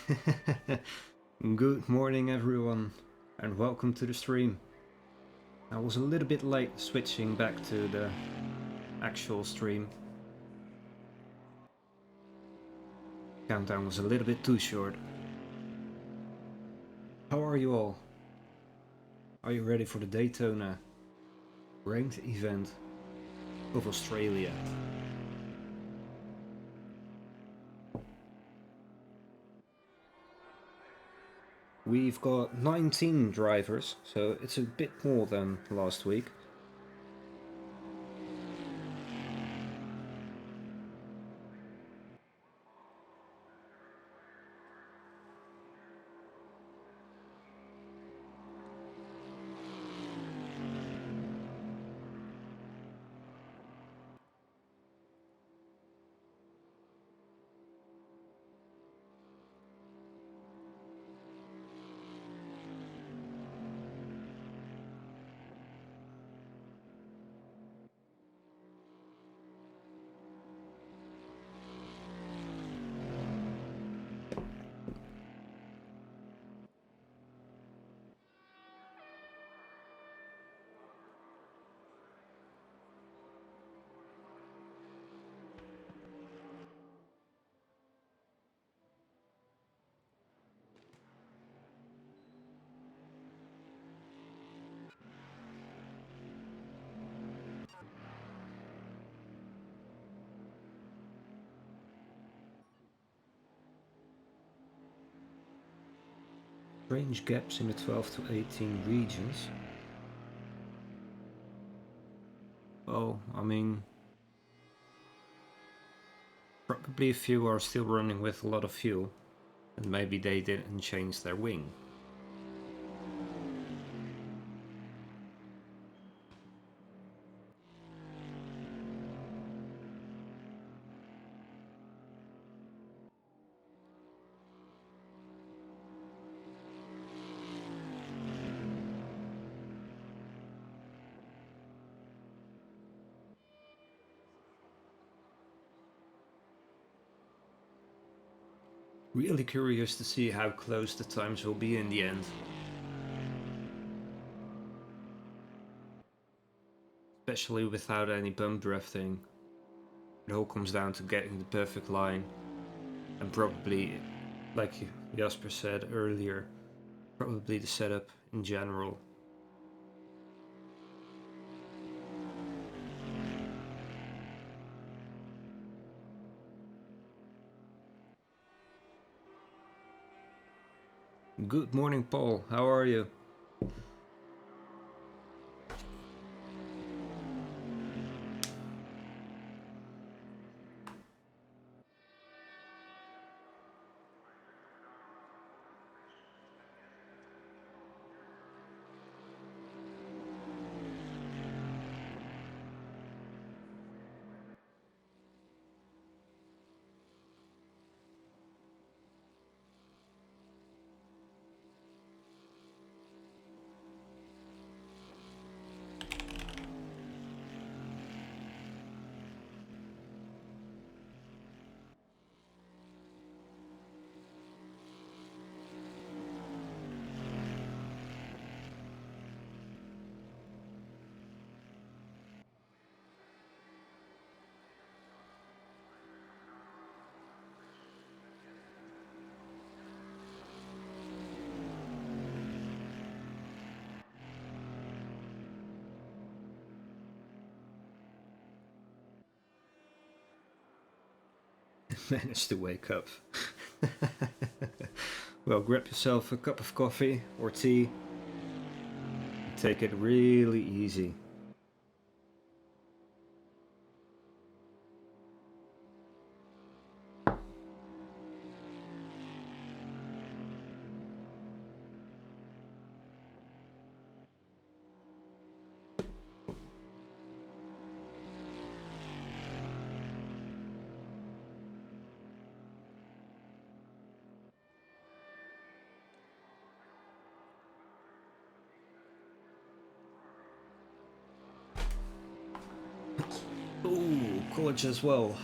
Good morning everyone and welcome to the stream. I was a little bit late switching back to the actual stream. Countdown was a little bit too short. How are you all? Are you ready for the Daytona Ranked Event of Australia? We've got 19 drivers, so it's a bit more than last week. Range gaps in the 12 to 18 regions. Well, I mean, probably a few are still running with a lot of fuel, and maybe they didn't change their wing. Really curious to see how close the times will be in the end. Especially without any bump drifting. It all comes down to getting the perfect line. And probably, like Jasper said earlier, probably the setup in general. Good morning, Paul. How are you? Managed to wake up. Well, grab yourself a cup of coffee or tea. Take it really easy. Ooh, college as well.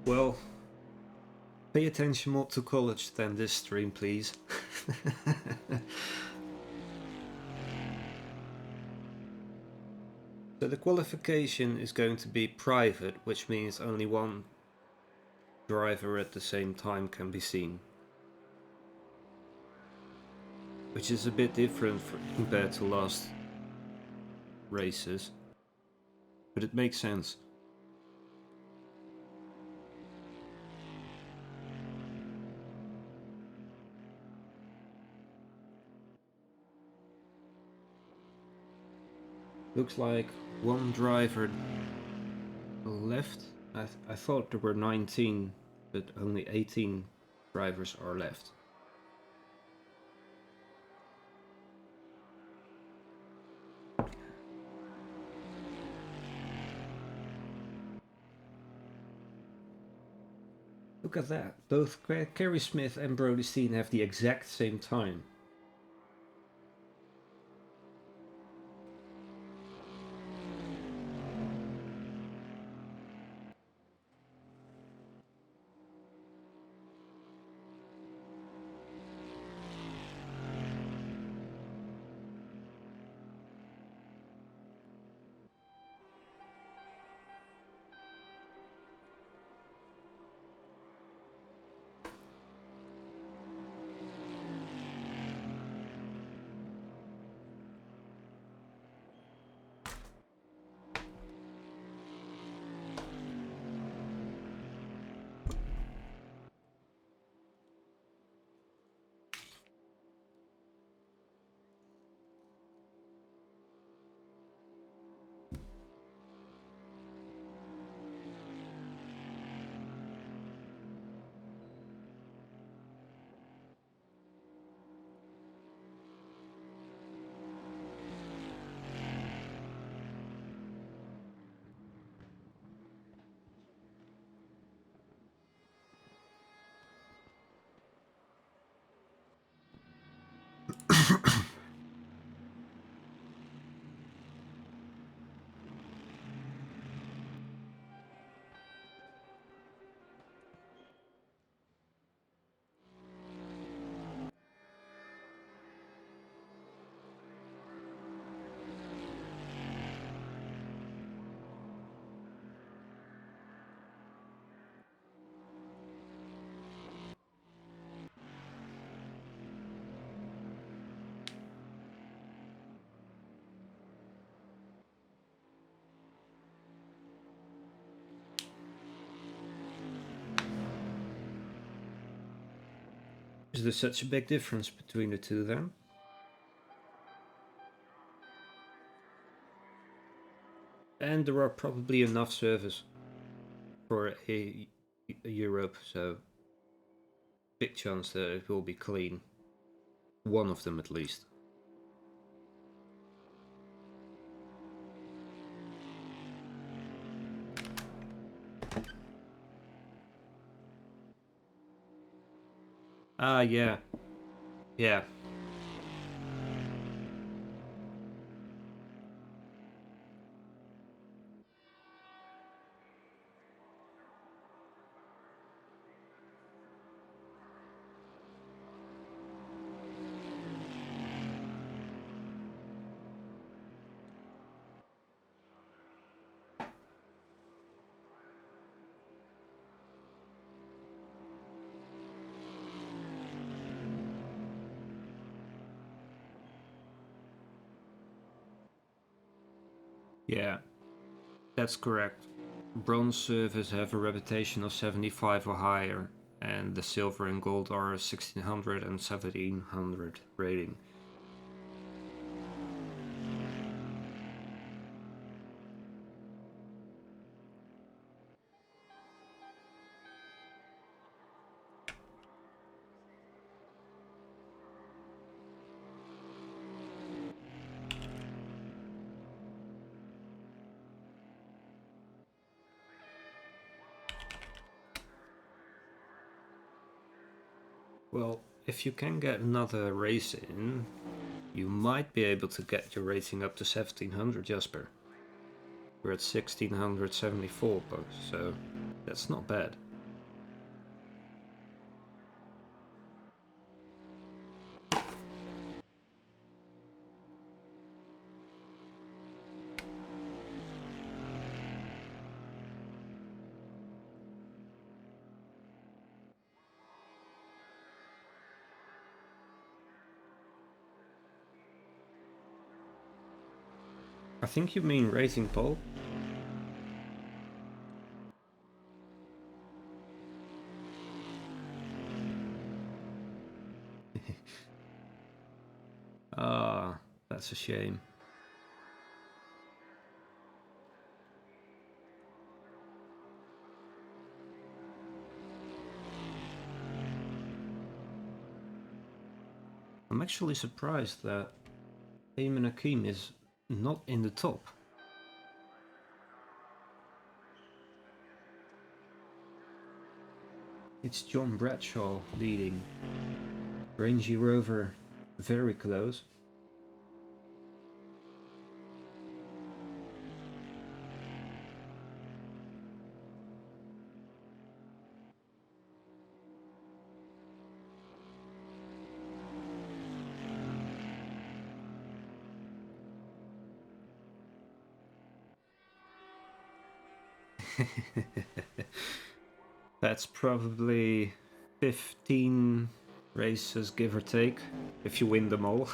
Well, Pay attention more to college than this stream, please. So the qualification is going to be private, which means only one driver at the same time can be seen. Which is a bit different compared to last races. But it makes sense. Looks like one driver left. I thought there were 19, but only 18 drivers are left. Look at that. Both Kerry Smith and Brody Steen have the exact same time. Is there such a big difference between the two then? And there are probably enough servers for a Europe, so big chance that it will be clean. One of them at least. Ah, yeah. Yeah. Yeah, that's correct. Bronze servers have a reputation of 75 or higher, and the silver and gold are 1600 and 1700 rating. Well, if you can get another race in, you might be able to get your rating up to 1700, Jasper. We're at 1674 bucks, so that's not bad. I think you mean racing pole. Ah, that's a shame. I'm actually surprised that Eamon Akeem is not in the top. It's John Bradshaw leading. Range Rover very close. That's probably 15 races, give or take, if you win them all.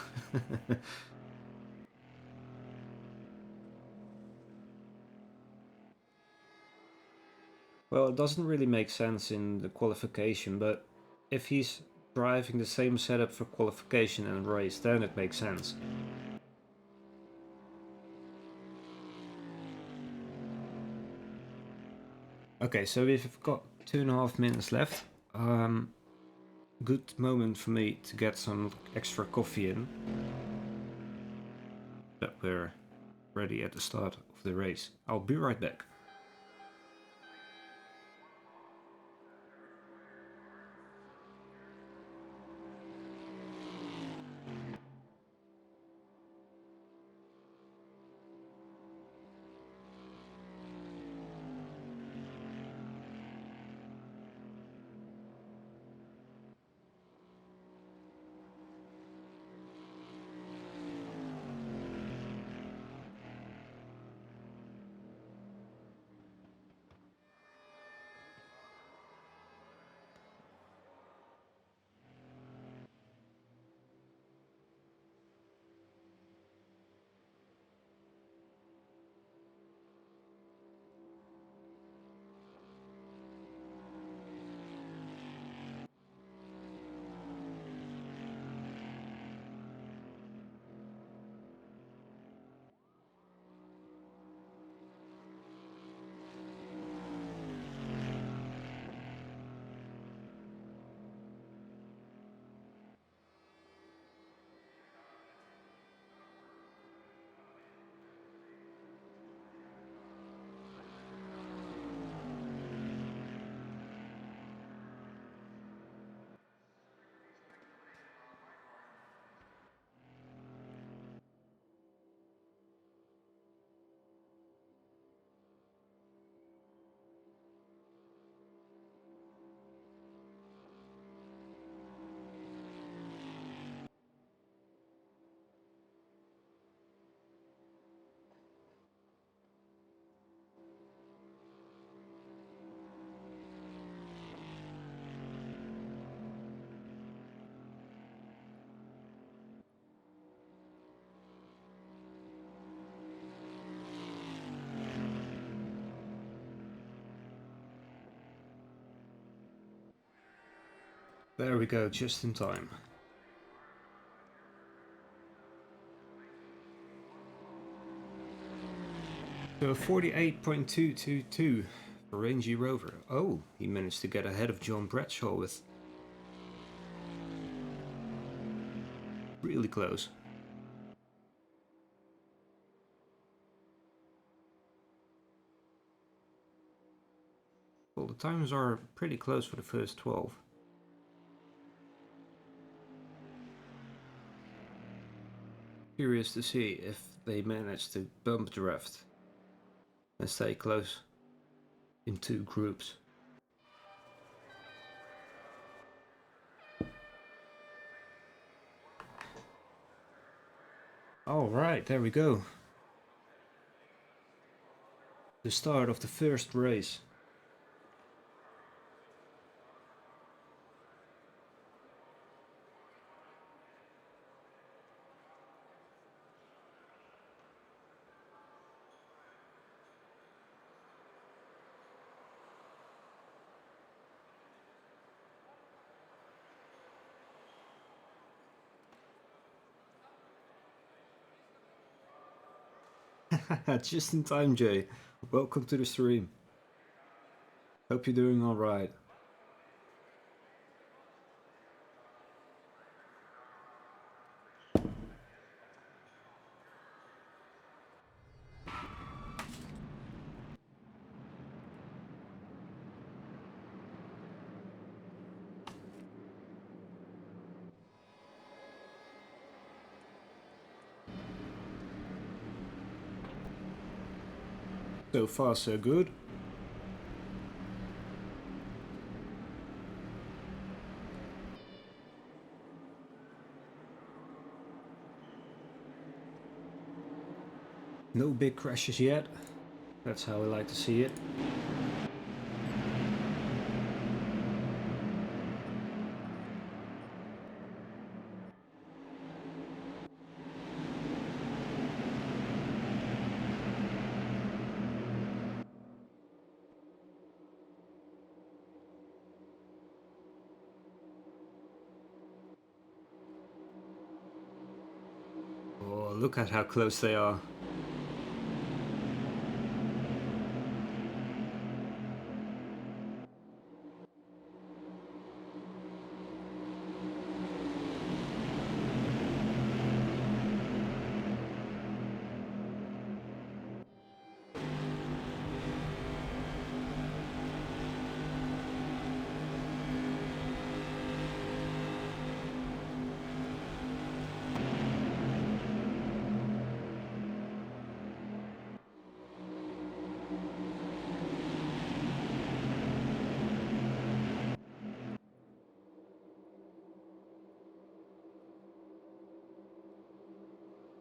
Well, it doesn't really make sense in the qualification, but if he's driving the same setup for qualification and race, then it makes sense. Okay, so we've got 2.5 minutes left. Good moment for me to get some extra coffee in. That we're ready at the start of the race. I'll be right back. There we go, just in time. So 48.222 for Range Rover. Oh, he managed to get ahead of John Bradshaw with really close. Well, the times are pretty close for the first 12. Curious to see if they manage to bump draft and stay close in two groups. Alright, there we go. The start of the first race. Just in time, Jay. Welcome to the stream. Hope you're doing alright. So far, so good. No big crashes yet. That's how I like to see it. Oh, look at how close they are.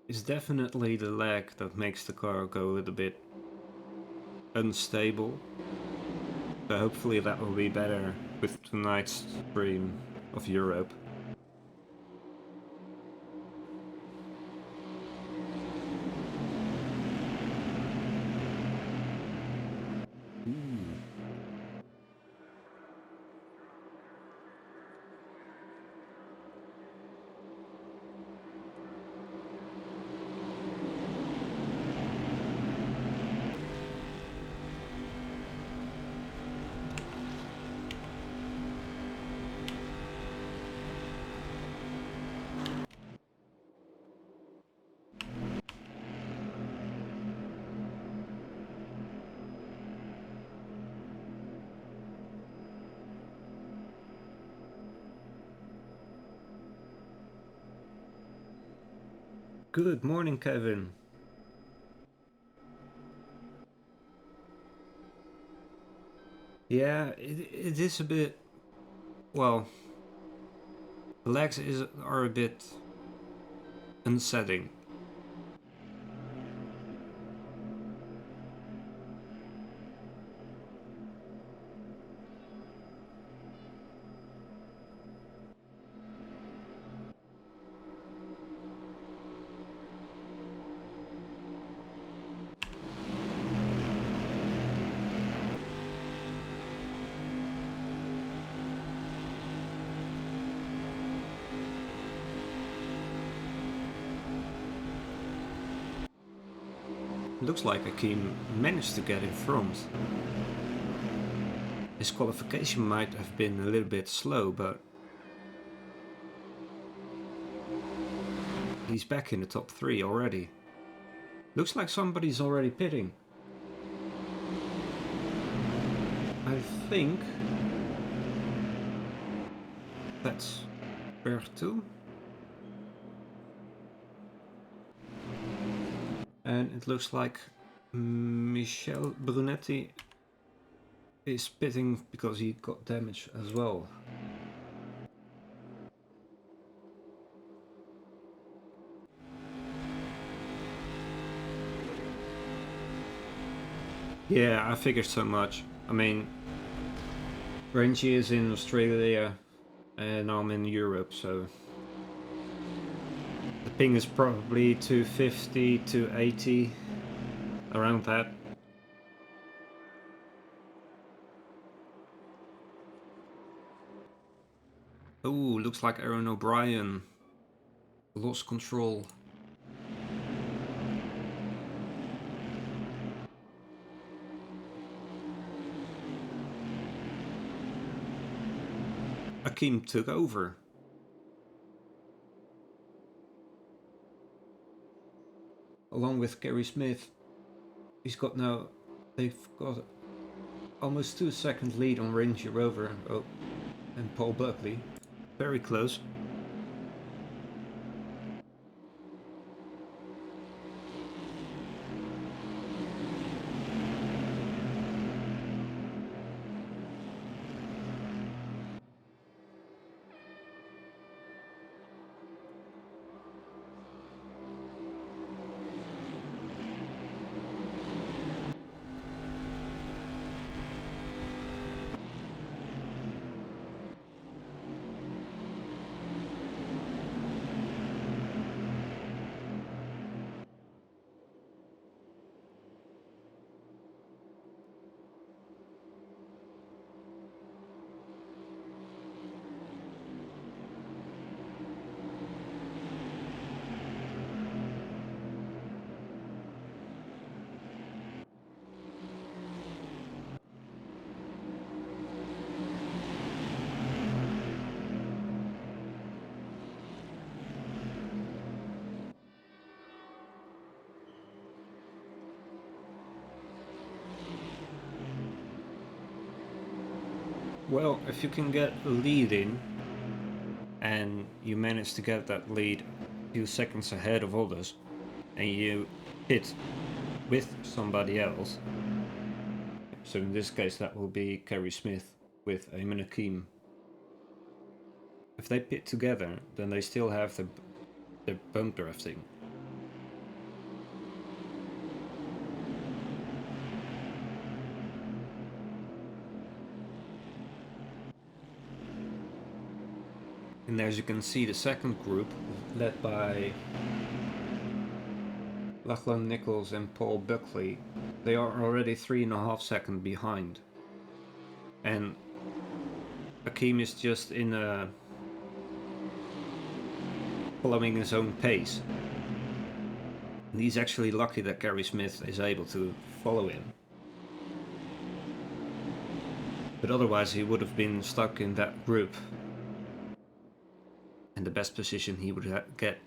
It's definitely the lag that makes the car go a little bit unstable. So hopefully that will be better with tonight's stream of Europe. Good morning, Kevin. Yeah, it is a bit, well, the lags are a bit unsettling. Looks like Akeem managed to get in front. His qualification might have been a little bit slow, but he's back in the top 3 already. Looks like somebody's already pitting. I think that's Bertu. And it looks like Michel Brunetti is pitting because he got damage as well. Yeah, I figured so much. I mean, Renji is in Australia and I'm in Europe, so the ping is probably 250, 280, around that. Oh, looks like Aaron O'Brien lost control. Akeem took over. Along with Gary Smith, they've got almost 2 second lead on Range Rover and Paul Buckley. Very close. Well, if you can get a lead in, and you manage to get that lead a few seconds ahead of others, and you hit with somebody else, so in this case that will be Kerry Smith with Eamon Akeem. If they pit together, then they still have the bump drafting. And as you can see, the second group, led by Lachlan Nichols and Paul Buckley, they are already 3.5 seconds behind. And Akeem is just following his own pace. And he's actually lucky that Gary Smith is able to follow him. But otherwise he would have been stuck in that group. And the best position he would get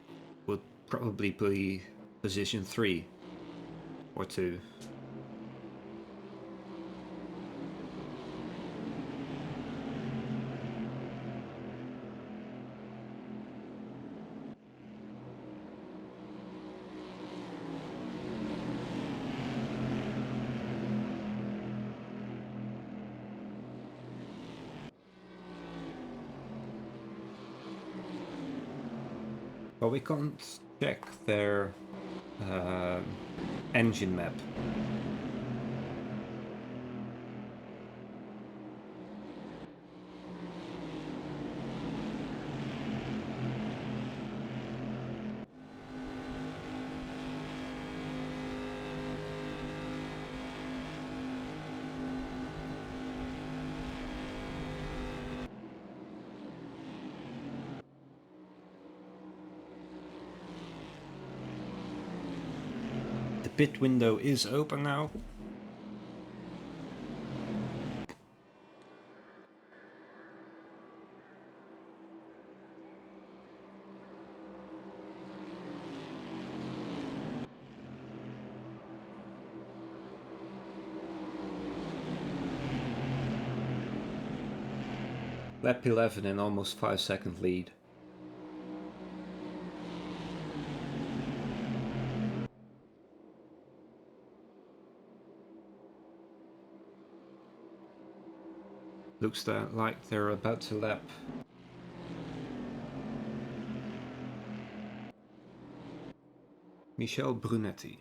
would probably be position 3 or 2. But we can't check their engine map. The pit window is open now. Lap 11 and almost 5-second lead. Looks like they're about to lap Michel Brunetti.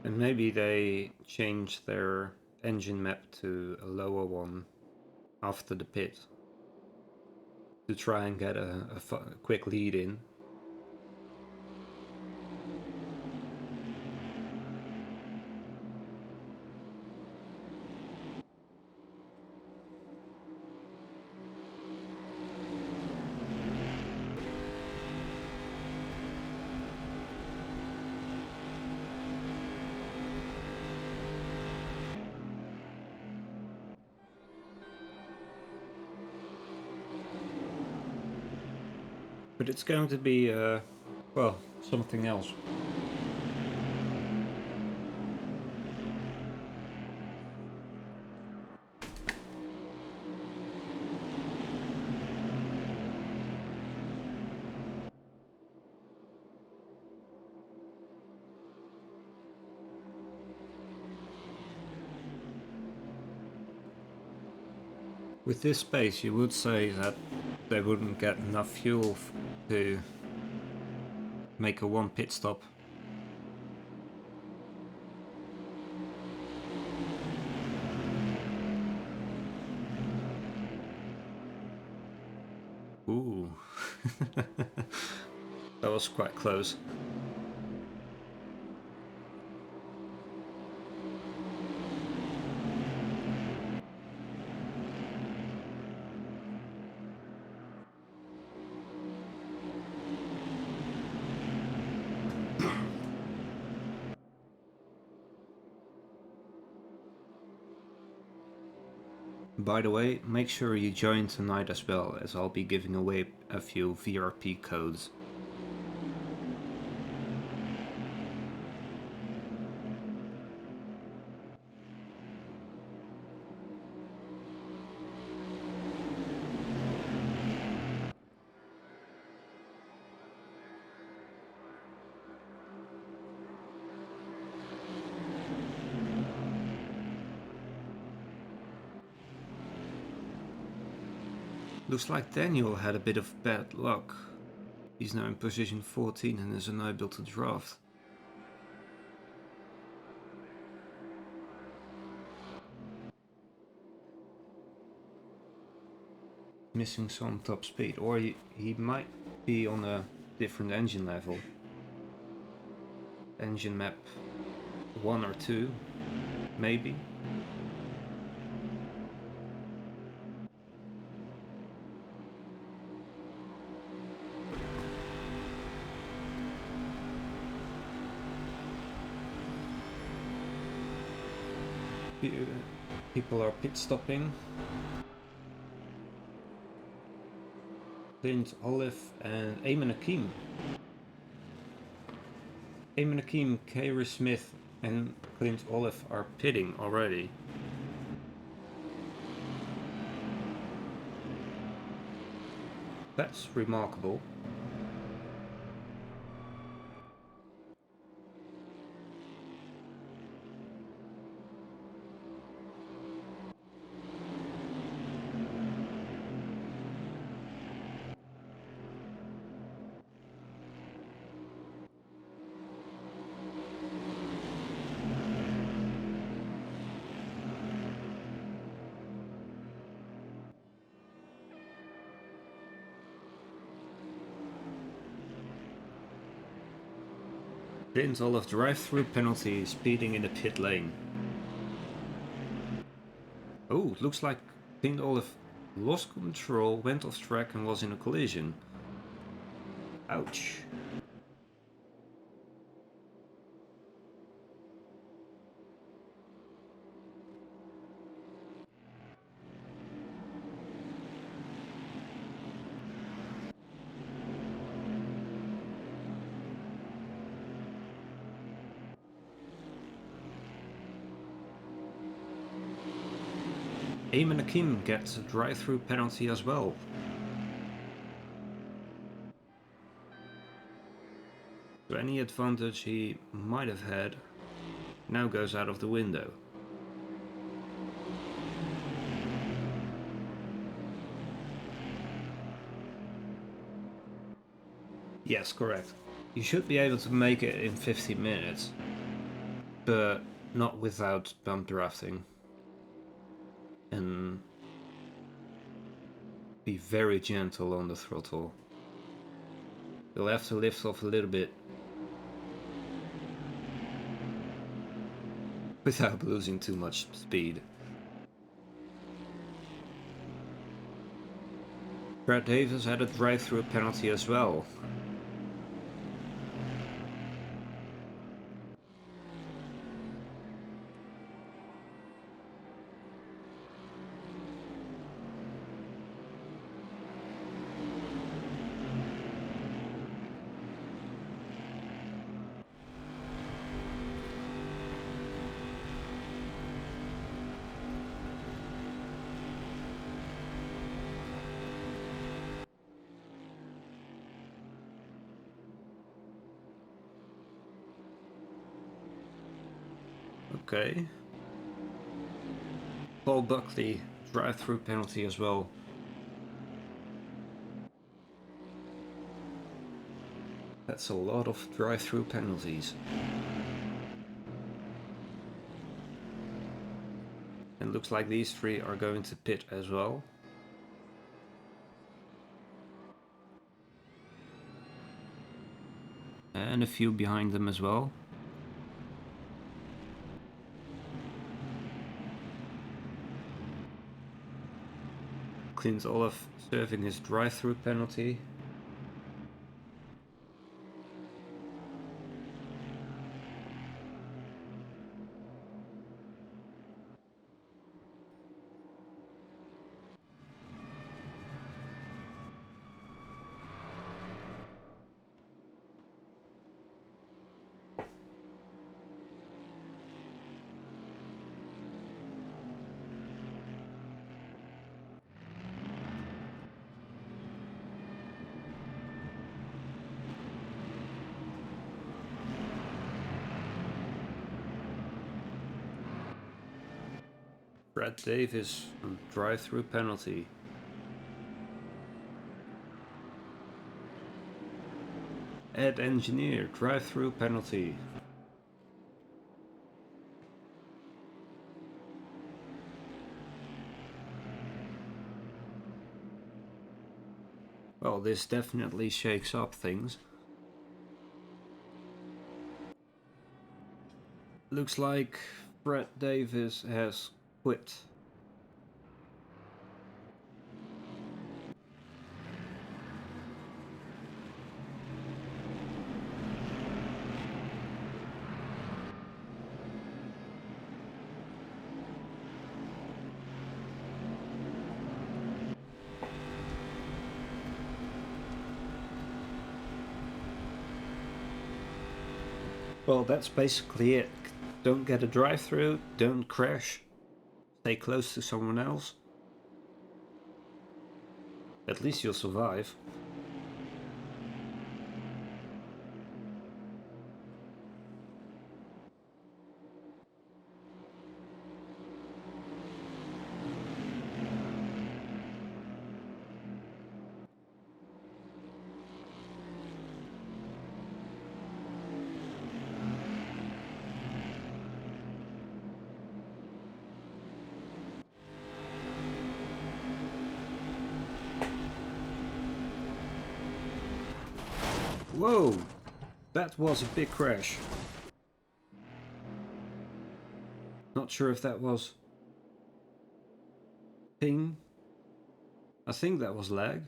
And maybe they changed their engine map to a lower one after the pit. to try and get a quick lead in. But it's going to be, well, something else. With this pace, you would say that they wouldn't get enough fuel to make a one pit stop. Ooh. That was quite close. By the way, make sure you join tonight as well, as I'll be giving away a few VRP codes. Looks like Daniel had a bit of bad luck. He's now in position 14 and is unable to draft. Missing some top speed, or he might be on a different engine level. Engine map 1 or 2, maybe. People are pit stopping. Clint, Olive and Eamon Akeem. Eamon Akeem, Kairi Smith and Clint Olive are pitting already. That's remarkable. Clint Olive drive-through penalty, speeding in the pit lane. Oh, looks like Clint Olive lost control, went off track and was in a collision. Ouch. Eamon Akeem gets a drive-through penalty as well. So any advantage he might have had now goes out of the window. Yes, correct. You should be able to make it in 15 minutes, but not without bump drafting. And be very gentle on the throttle. You'll have to lift off a little bit without losing too much speed. Brad Davis had a drive-through penalty as well. Okay. Paul Buckley, drive-through penalty as well. That's a lot of drive-through penalties. And looks like these three are going to pit as well. And a few behind them as well. Clint Olaf serving his drive-through penalty. Brad Davis, drive-through penalty. Ed Engineer, drive-through penalty. Well, this definitely shakes up things. Looks like Brad Davis has quit. Well, that's basically it. Don't get a drive-through, don't crash, stay close to someone else. At least you'll survive. Whoa! That was a big crash. Not sure if that was ping. I think that was lag.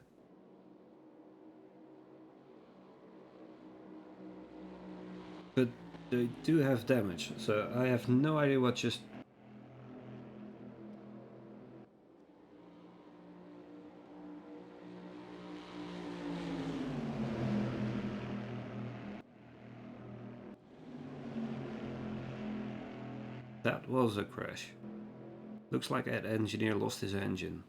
But they do have damage, so I have no idea what just... That was a crash. Looks like that engineer lost his engine.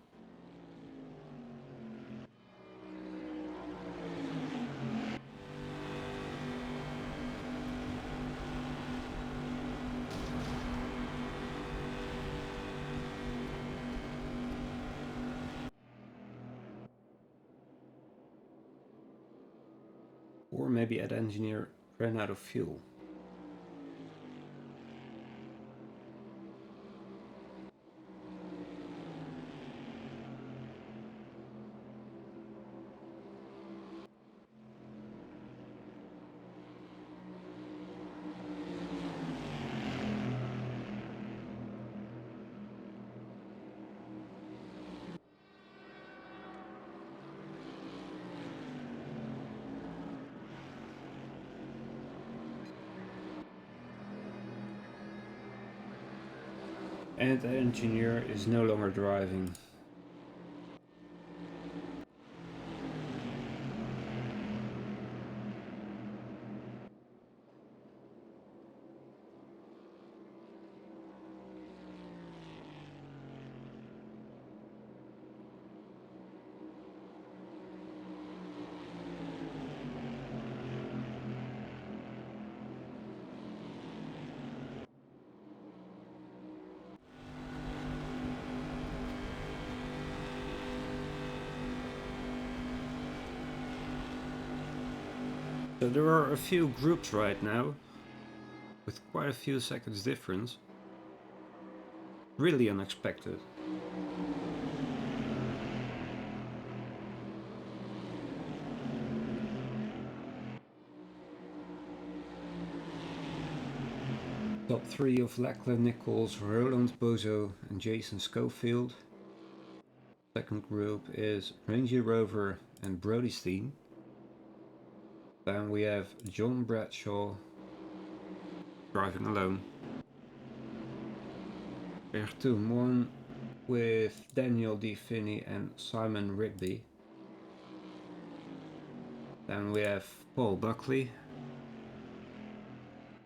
Or maybe that engineer ran out of fuel. And the engineer is no longer driving. So there are a few groups right now, with quite a few seconds difference. Really unexpected. Top 3 of Lachlan Nichols, Roland Bozo and Jason Schofield. Second group is Range Rover and Brody Steen. Then we have John Bradshaw driving alone. Bertum 1 with Daniel D. Finney and Simon Rigby. Then we have Paul Buckley.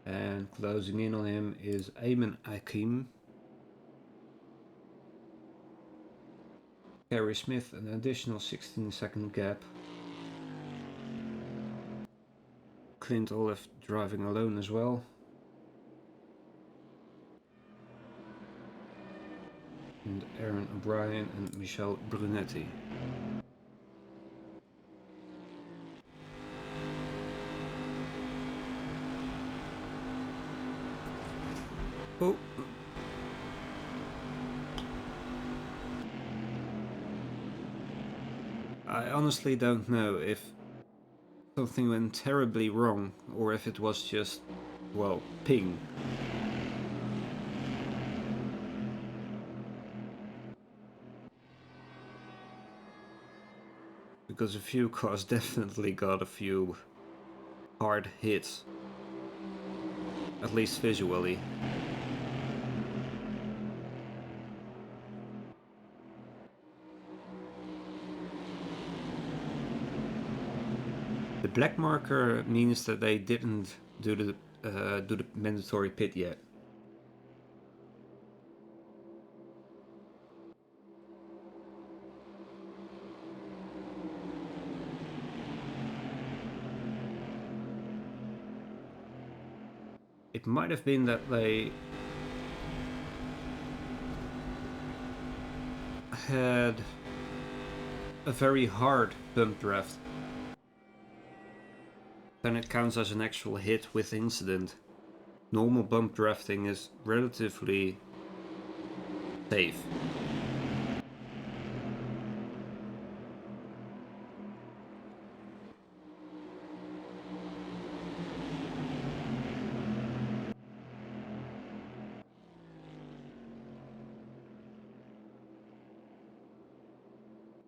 And closing in on him is Ayman Hakim. Gary Smith, an additional 16-second gap. Clint Olive driving alone as well. And Aaron O'Brien and Michel Brunetti. Oh. I honestly don't know if something went terribly wrong or if it was just, well, ping. Because a few cars definitely got a few hard hits, at least visually. The black marker means that they didn't do the mandatory pit yet. It might have been that they had a very hard bump draft. Then it counts as an actual hit with incident. Normal bump drafting is relatively safe.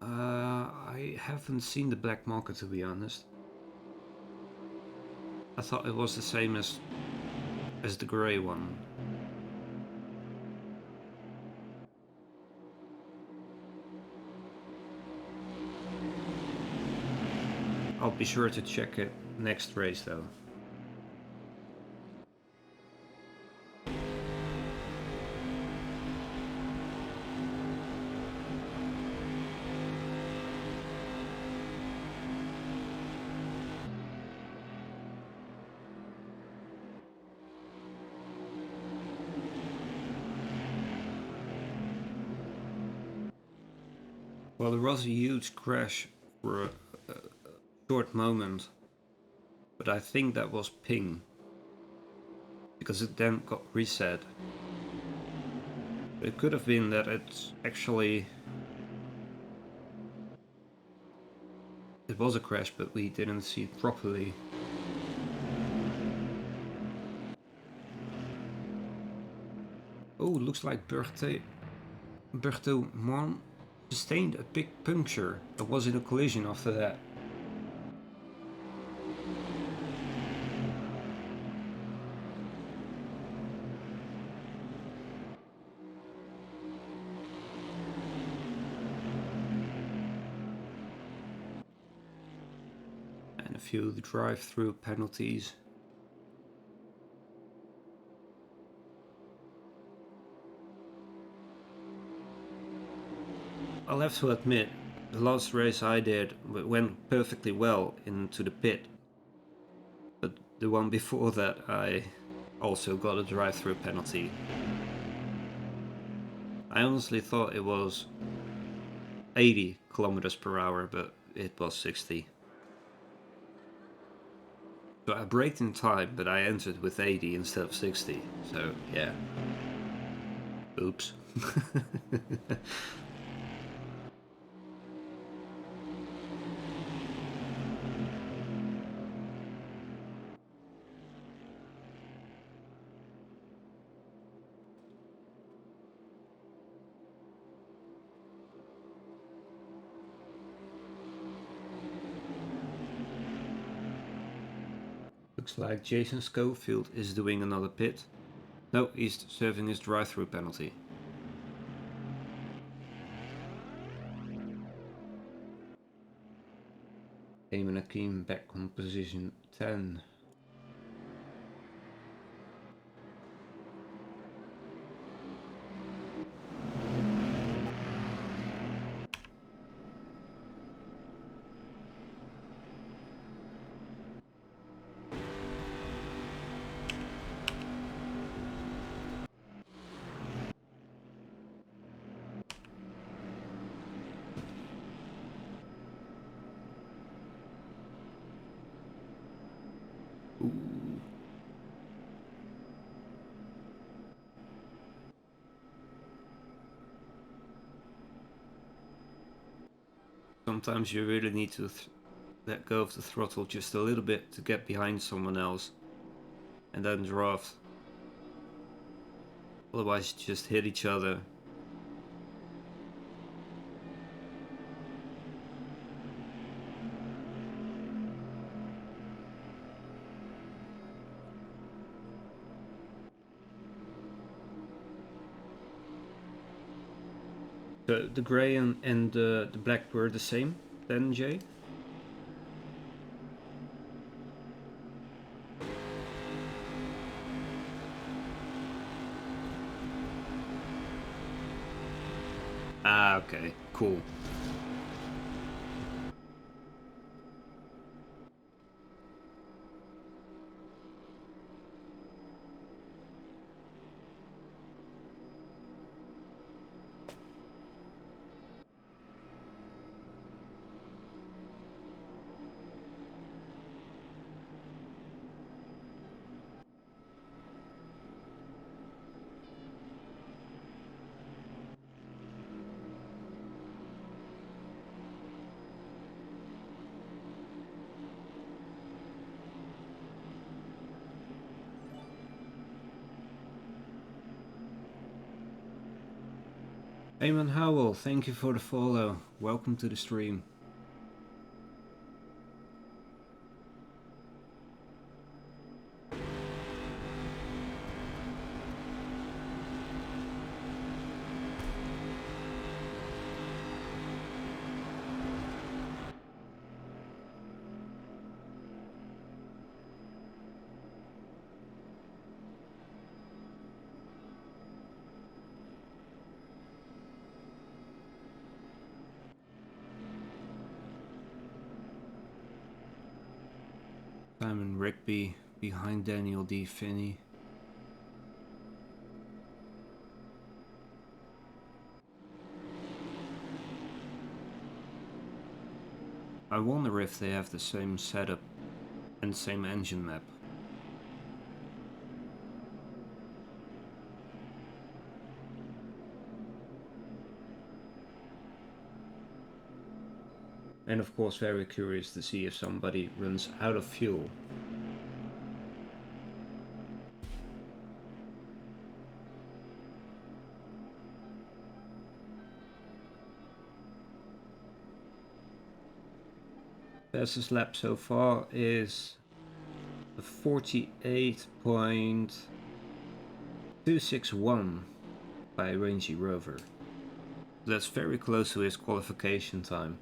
I haven't seen the black marker, to be honest. I thought it was the same as the grey one. I'll be sure to check it next race though. Well, there was a huge crash for a short moment, but I think that was ping, because it then got reset. It could have been that it's actually... it was a crash, but we didn't see it properly. Oh, looks like Berthaud sustained a big puncture. There was in a collision after that. few drive-through penalties. I'll have to admit, the last race I did went perfectly well into the pit. But the one before that I also got a drive-through penalty. I honestly thought it was 80 kilometers per hour, but it was 60. So I braked in time, but I entered with 80 instead of 60. So yeah. Oops. Looks like Jason Schofield is doing another pit. No, he's serving his drive-through penalty. Eamon Akeem back on position 10. Ooh. Sometimes you really need to let go of the throttle just a little bit to get behind someone else and then draft. Otherwise you just hit each other. The grey and the black were the same then, Jay? Ah, okay, cool. Eamon Howell, thank you for the follow. Welcome to the stream. Simon Rigby behind Daniel D. Finney. I wonder if they have the same setup and same engine map. And of course very curious to see if somebody runs out of fuel. Fastest lap so far is 48.261 by Rangy Rover. That's very close to his qualification time.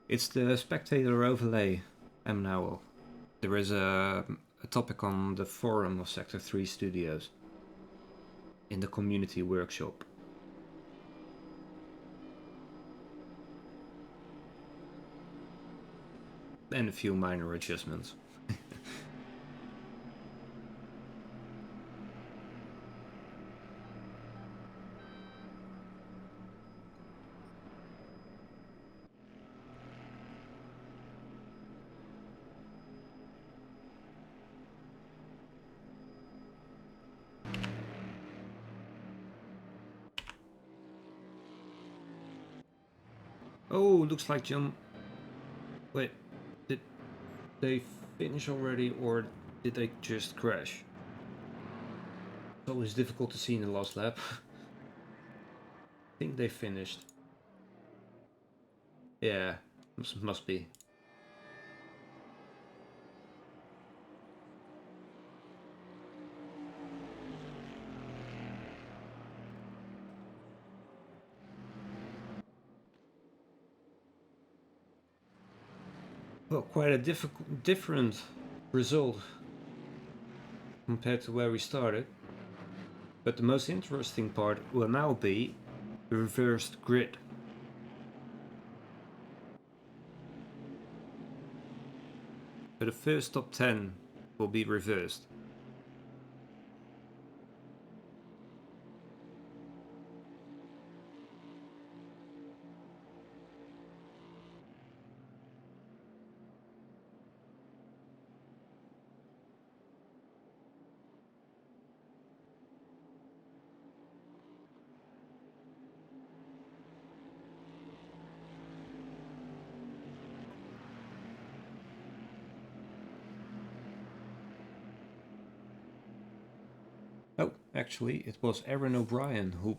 It's the spectator overlay, Emnowell. There is a topic on the forum of Sector 3 Studios in the community workshop. And a few minor adjustments. Oh, looks like John... Wait, did they finish already or did they just crash? It's always difficult to see in the last lap. I think they finished. Yeah, must be. Well, quite a different result compared to where we started. But the most interesting part will now be the reversed grid. So the first top 10 will be reversed. Oh, actually, it was Aaron O'Brien who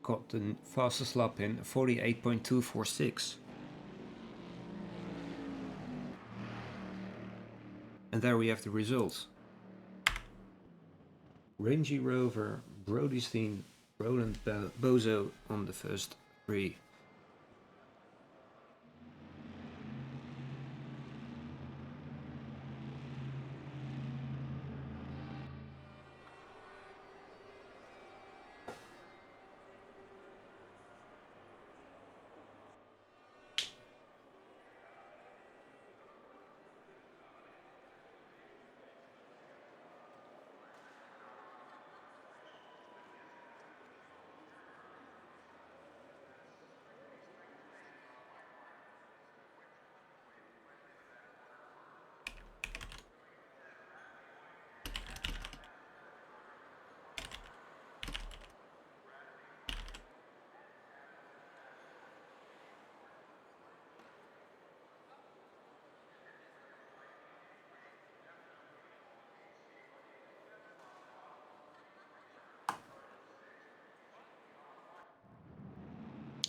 got the fastest lap in 48.246. And there we have the results. Rangy Rover, Brody Steen, Roland Bozo on the first 3.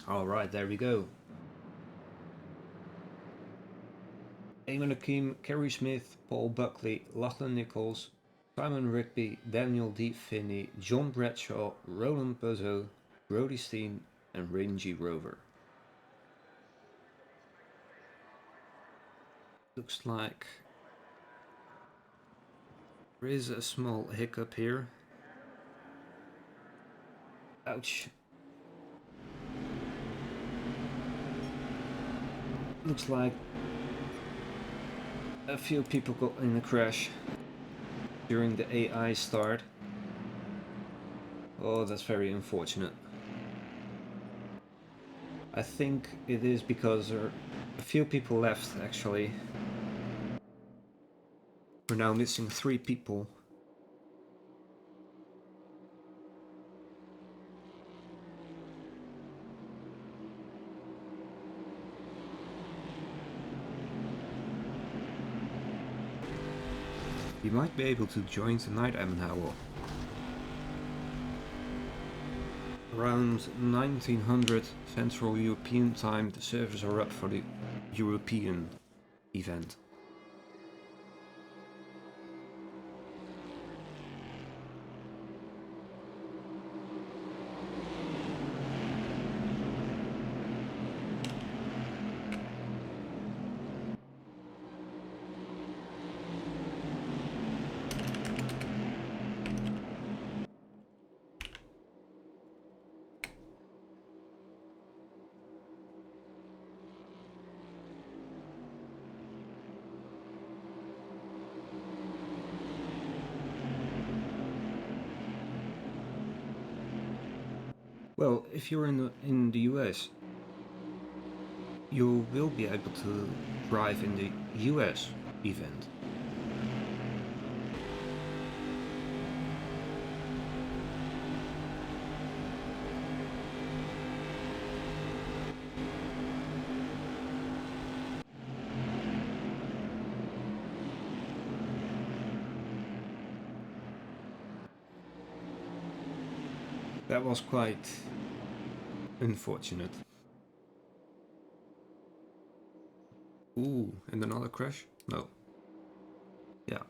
Alright, there we go. Eamon Akeem, Kerry Smith, Paul Buckley, Lachlan Nichols, Simon Rigby, Daniel D. Finney, John Bradshaw, Roland Bozo, Brody Steen and Rangy Rover. Looks like there is a small hiccup here. Ouch. Looks like a few people got in a crash during the AI start. Oh, that's very unfortunate. I think it is because a few people left actually. We're now missing 3 people. You might be able to join tonight, Emmenhauer. Around 1900 Central European time, the servers are up for the European event. Well, if you're in the US, you will be able to drive in the US event. That was quite unfortunate. Ooh, and another crash? No. Yeah.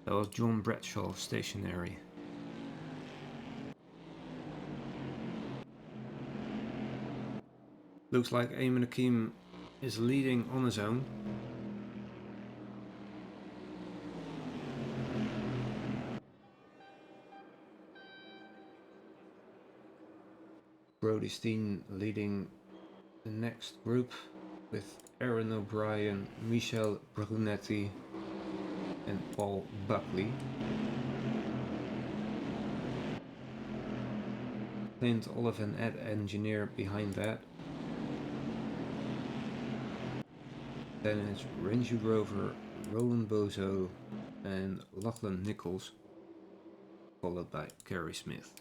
That was John Bradshaw stationary. Looks like Eamon Akeem is leading on his own. Brody Steen leading the next group with Aaron O'Brien, Michel Brunetti and Paul Buckley. Clint Oliphant at engineer behind that. Then it's Range Rover, Roland Bozo and Lachlan Nichols, followed by Kerry Smith.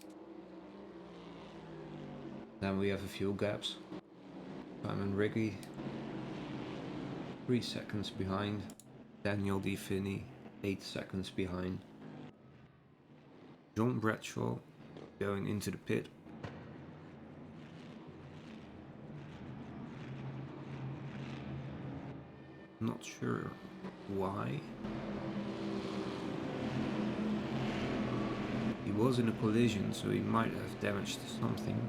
Then we have a few gaps. Simon Riggy, 3 seconds behind. Daniel D. Finney, 8 seconds behind. John Bradshaw going into the pit. Not sure why. He was in a collision, so he might have damaged something.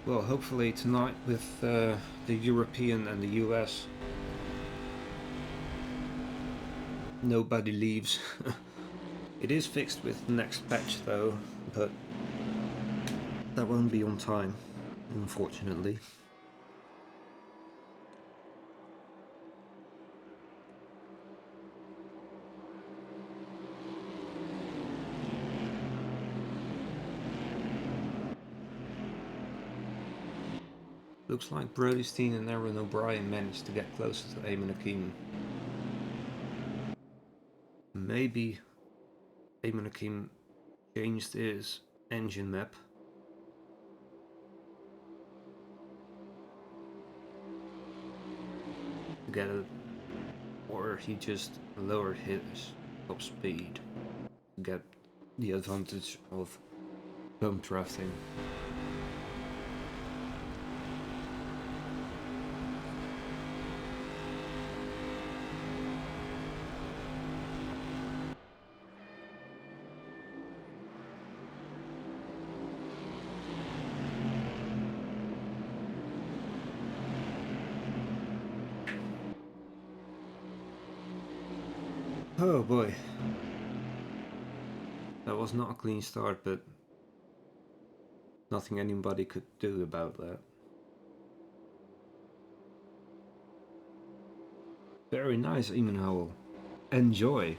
Well, hopefully tonight with the European and the US, nobody leaves. It is fixed with the next patch though, but that won't be on time, unfortunately. Looks like Brody Steen and Aaron O'Brien managed to get closer to Eamon Akeem. Maybe Eamon Akeem changed his engine map. To get it, or he just lowered his top speed to get the advantage of bump drafting. Oh boy. That was not a clean start, but nothing anybody could do about that. Very nice, Eamon Howell. Enjoy.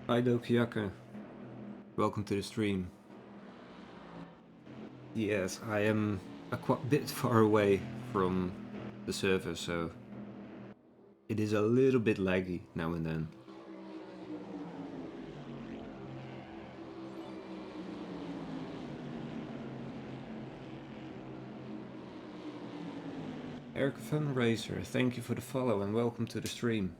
Hi Dokiaka, welcome to the stream. Yes, I am a bit far away from the server, so it is a little bit laggy now and then. Eric Fundraiser, thank you for the follow and welcome to the stream.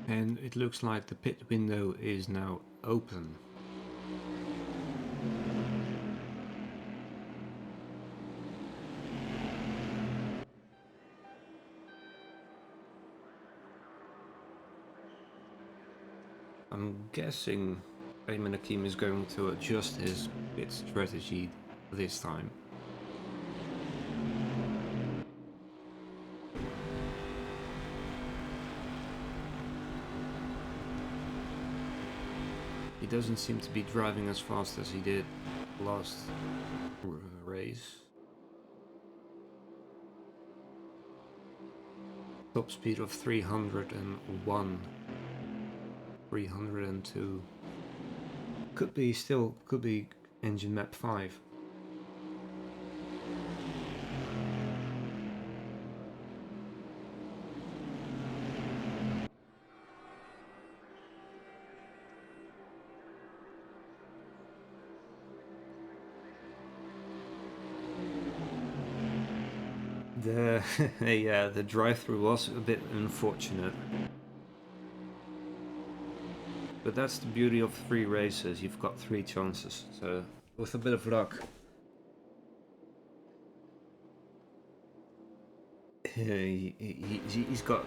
And it looks like the pit window is now open. I'm guessing Ayman Hakim is going to adjust his pit strategy this time. He doesn't seem to be driving as fast as he did last race. Top speed of 301, 302. Could be engine map 5. The drive-through was a bit unfortunate. But that's the beauty of 3 races, you've got 3 chances, so with a bit of luck. He's got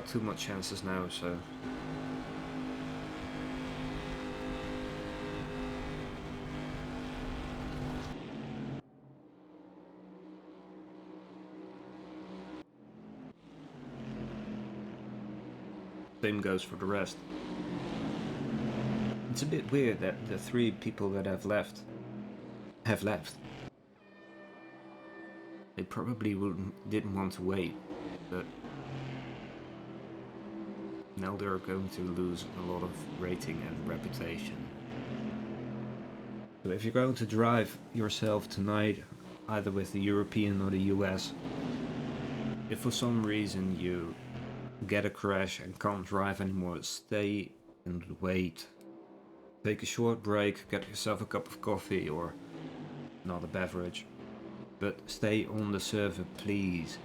too much chances now, so... Same goes for the rest. It's a bit weird that the 3 people that have left. They probably didn't want to wait, but now they're going to lose a lot of rating and reputation. So if you're going to drive yourself tonight, either with the European or the US, if for some reason you get a crash and can't drive anymore, stay and wait. Take a short break, get yourself a cup of coffee or another beverage. But stay on the server, please.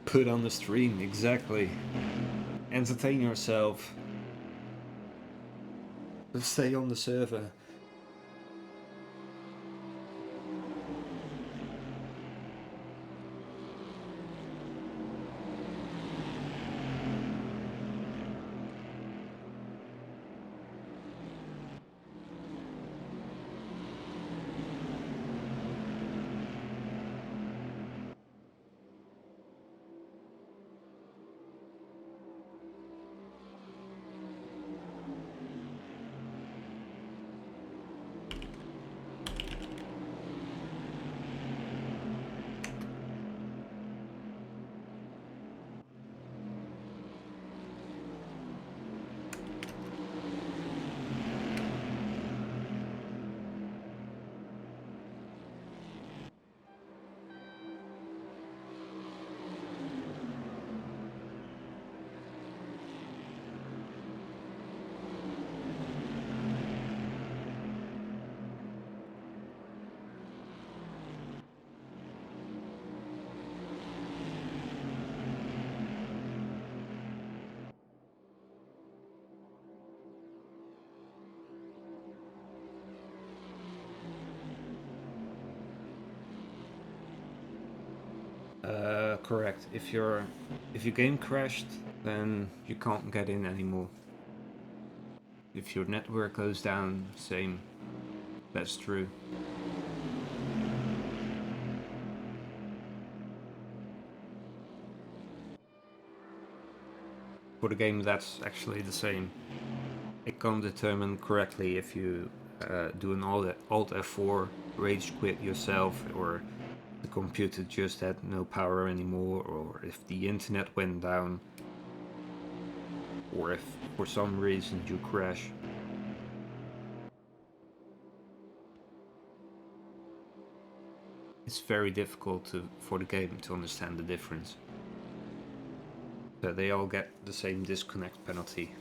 Put on the stream, exactly. Entertain yourself. But stay on the server. Correct. If your game crashed, then you can't get in anymore. If your network goes down, same. That's true. For the game, that's actually the same. It can't determine correctly if you do an Alt F4, rage quit yourself, or the computer just had no power anymore, or if the internet went down, or if for some reason you crash. It's very difficult for the game to understand the difference. So they all get the same disconnect penalty.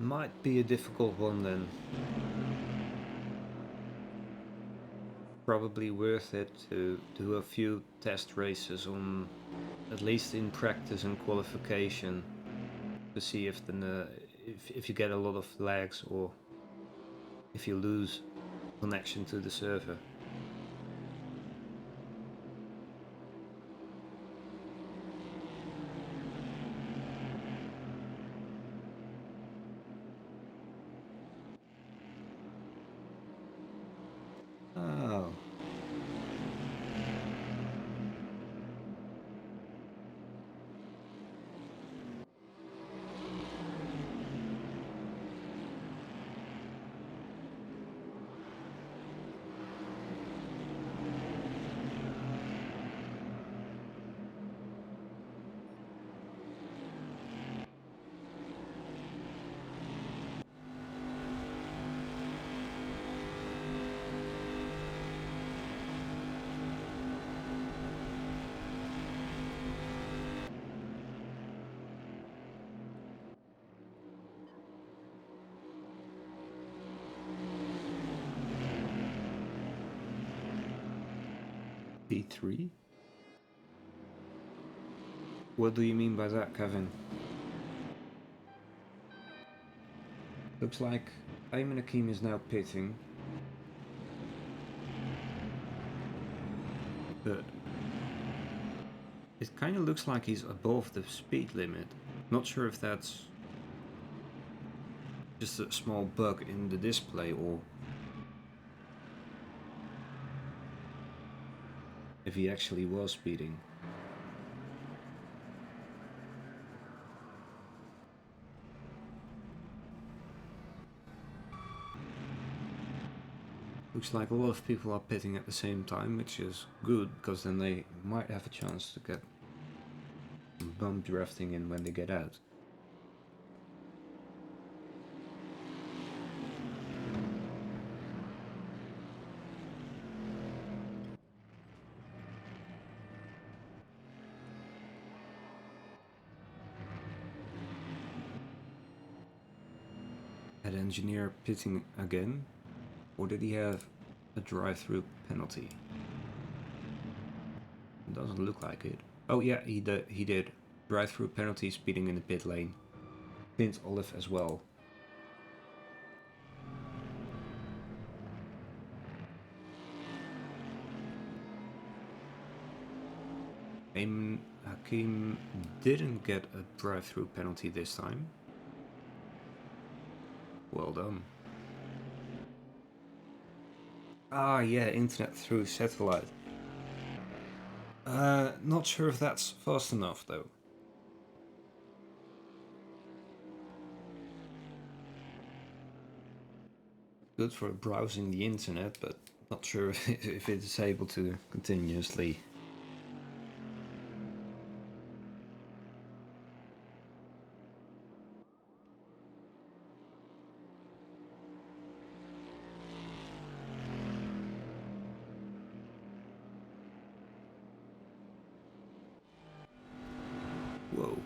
Might be a difficult one then. Probably worth it to do a few test races on, at least in practice and qualification, to see if if you get a lot of lags or if you lose connection to the server. Oh. D3? What do you mean by that, Kevin? Looks like Ayman Hakim is now pitting. But it kind of looks like he's above the speed limit. Not sure if that's just a small bug in the display or if he actually was speeding. Looks like a lot of people are pitting at the same time, which is good, because then they might have a chance to get bump drafting in when they get out. Head engineer pitting again, or did he have a drive-through penalty? Doesn't look like it. Oh yeah, he did. Drive-through penalty, speeding in the pit lane. Pint Olive as well. Hakim didn't get a drive-through penalty this time. Well done. Ah yeah, internet through satellite. Not sure if that's fast enough though. Good for browsing the internet, but not sure if it is able to continuously. Whoa.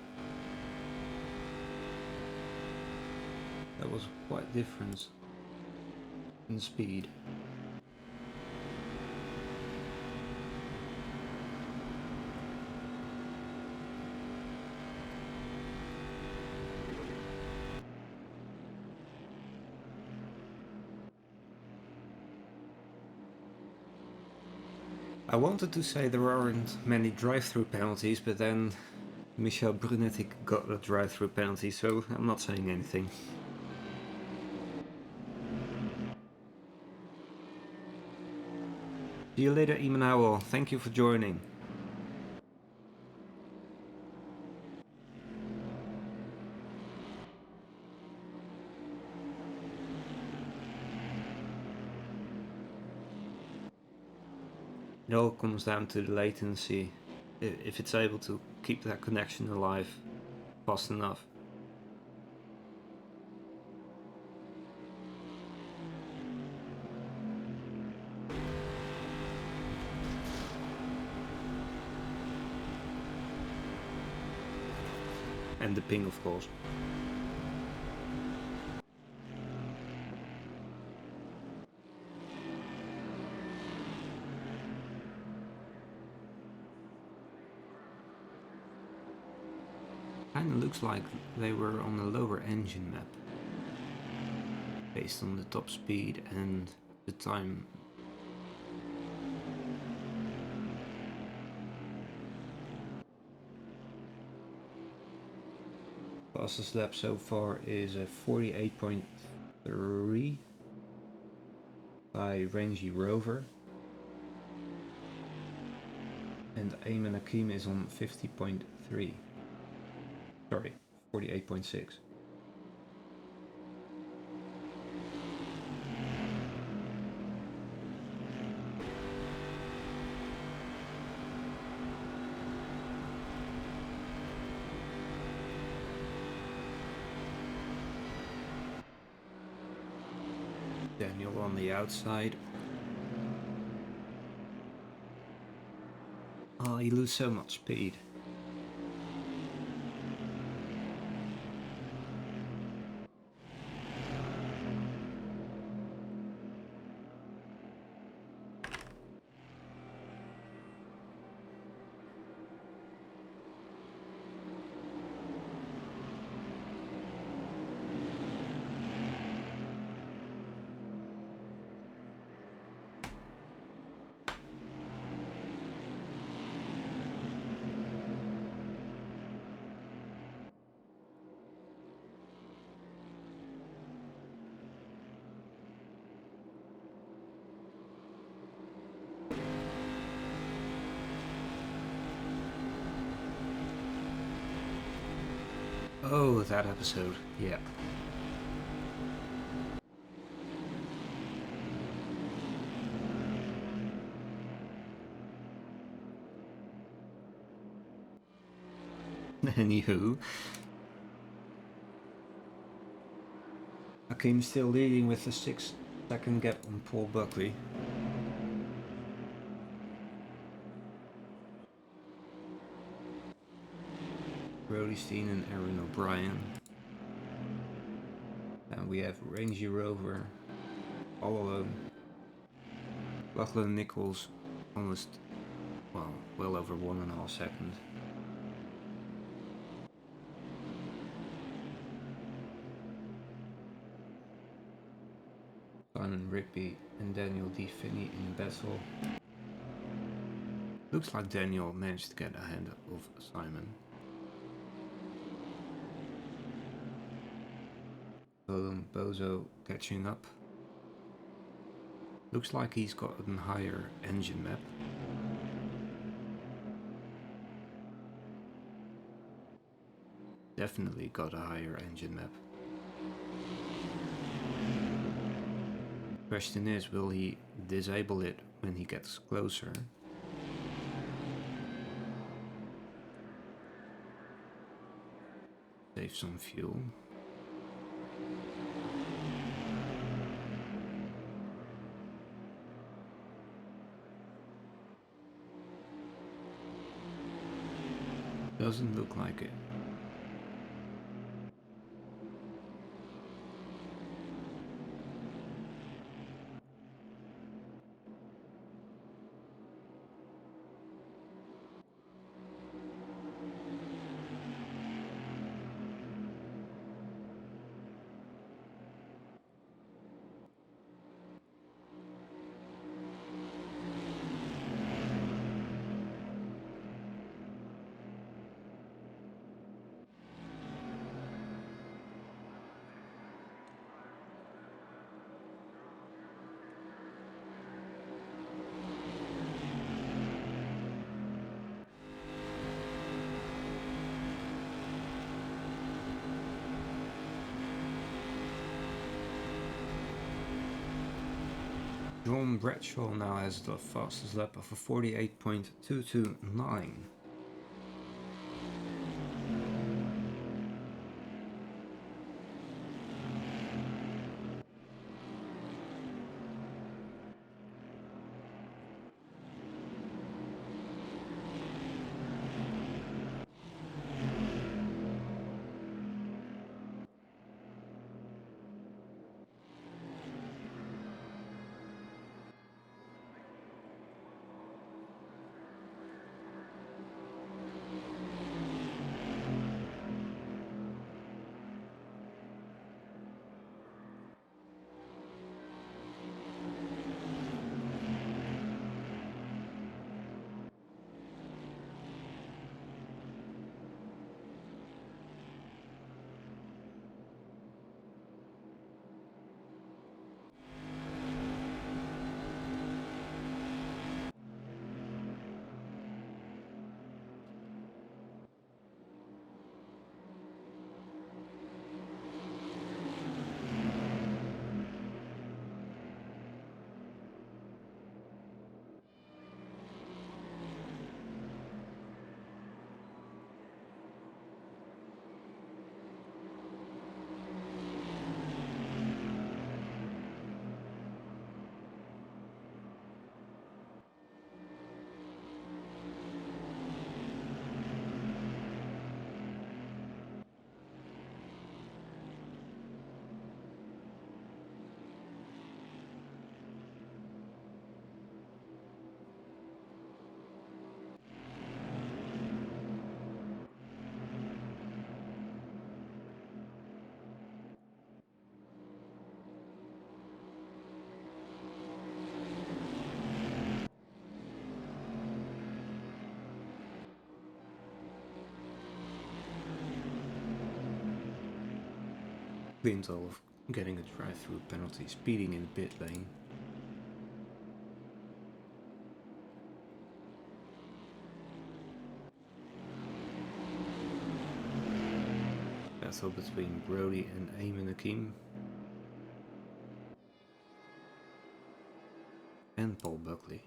That was quite a difference in speed. I wanted to say there aren't many drive-through penalties, but then Michel Brunetti got a drive-through penalty, so I'm not saying anything. See you later, Imanao. Thank you for joining. It all comes down to the latency. If it's able to keep that connection alive fast enough. And the ping, of course. Kinda looks like they were on a lower engine map, based on the top speed and the time. Fastest lap so far is a 48.3 by Rangy Rover. And Ayman Hakim is on 50.3. Sorry, 48.6. Daniel on the outside. Oh, he loses so much speed. Oh, that episode, yeah. Anywho, Hakim still leading with a 6-second gap on Paul Buckley. Brody Steen and Aaron O'Brien. And we have Rangy Rover all alone. Lachlan Nichols almost, well over 1.5 seconds. Simon Rigby and Daniel D. Finney in battle. Looks like Daniel managed to get ahead of Simon. Bozo catching up. Looks like he's got a higher engine map. Definitely got a higher engine map. Question is, will he disable it when he gets closer? Save some fuel. Doesn't look like it. John Bradshaw now has the fastest lap of a 48.229. Cleans all of getting a drive-through penalty, speeding in the pit lane. Battle between Brody and Eamon Akeem. And Paul Buckley.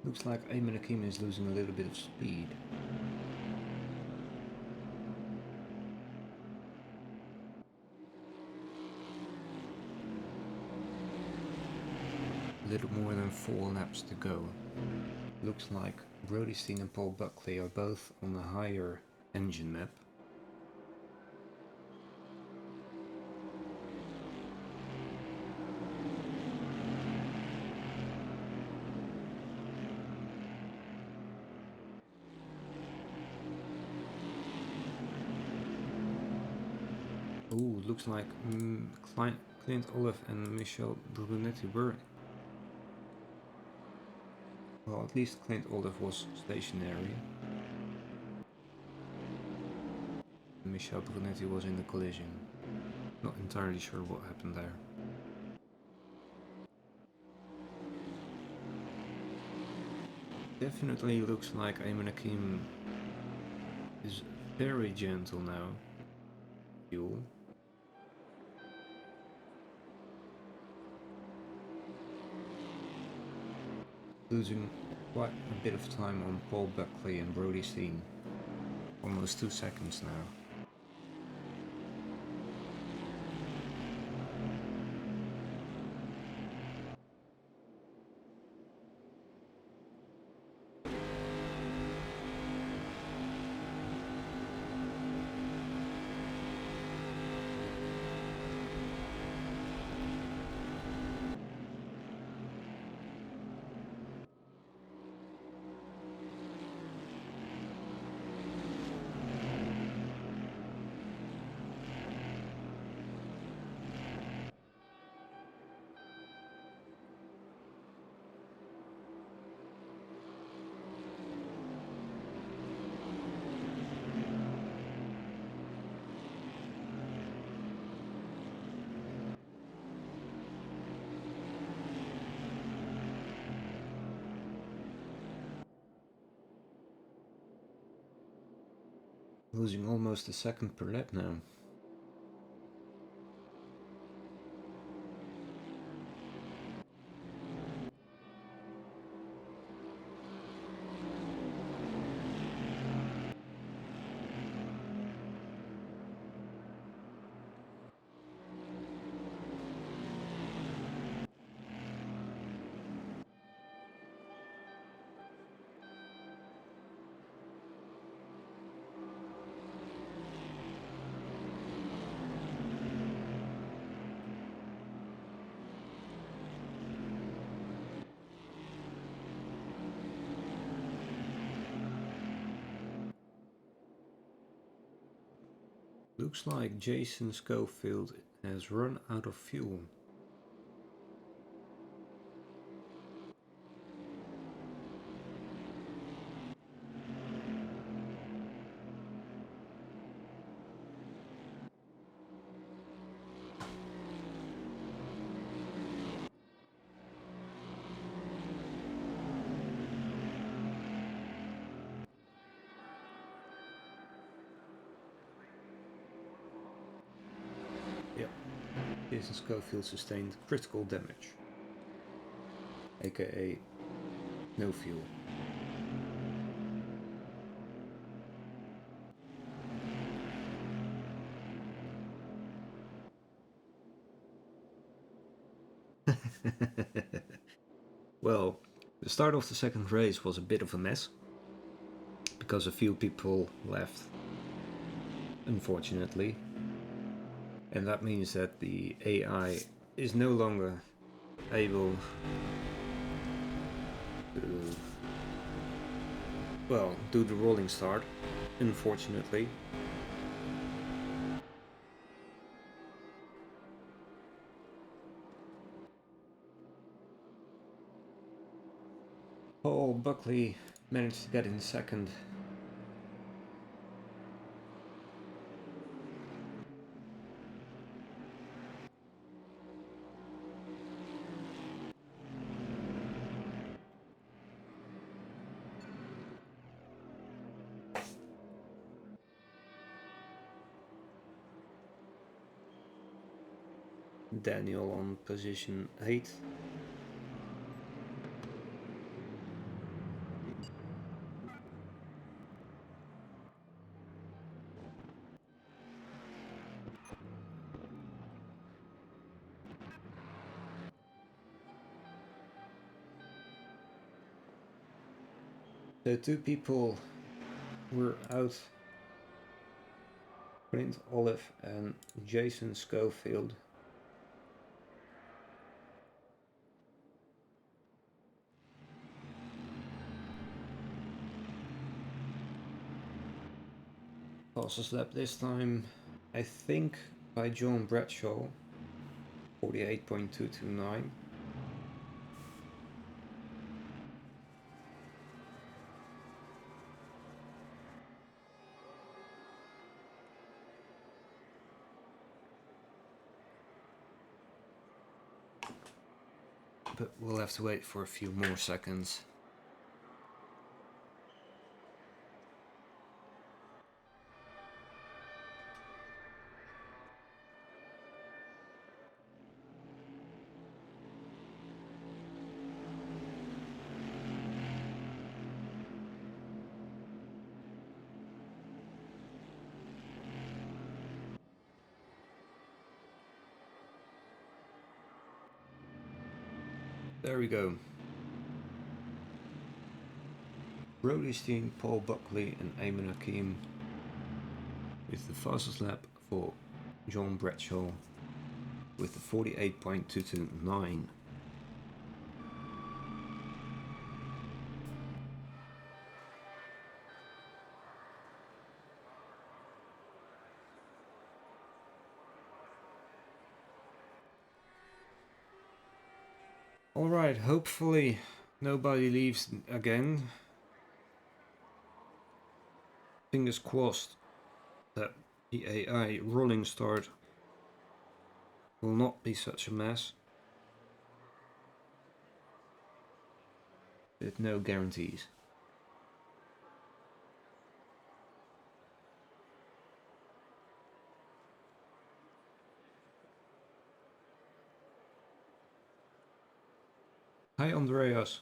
Looks like Eamon Akeem is losing a little bit of speed. A little more than 4 laps to go. Looks like Brody Steen and Paul Buckley are both on a higher engine map. Ooh, looks like Clint Olive and Michel Brunetti were. Well, at least Clint Olive was stationary. Michel Brunetti was in the collision. Not entirely sure what happened there. Definitely looks like Eamon Akeem is very gentle now. Fuel. Losing quite a bit of time on Paul Buckley and Brody Steen. Almost 2 seconds now. Losing almost a second per lap now. Looks like Jason Schofield has run out of fuel. Yep, Jason Schofield sustained critical damage, aka no fuel. Well, the start of the second race was a bit of a mess because a few people left, unfortunately, and that means that the AI is no longer able to, well, do the rolling start, unfortunately. Paul Buckley managed to get in second. Daniel on position 8. The two people were out, Clint Olive and Jason Schofield. Fastest lap this time, I think, by John Bradshaw, 48.229. But we'll have to wait for a few more seconds. There we go. Brody Steen, Paul Buckley and Eamon Hakim with the fastest lap for John Bradshaw with the 48.229. Alright, hopefully nobody leaves again. Fingers crossed that the AI rolling start will not be such a mess. With no guarantees. Hi Andreas.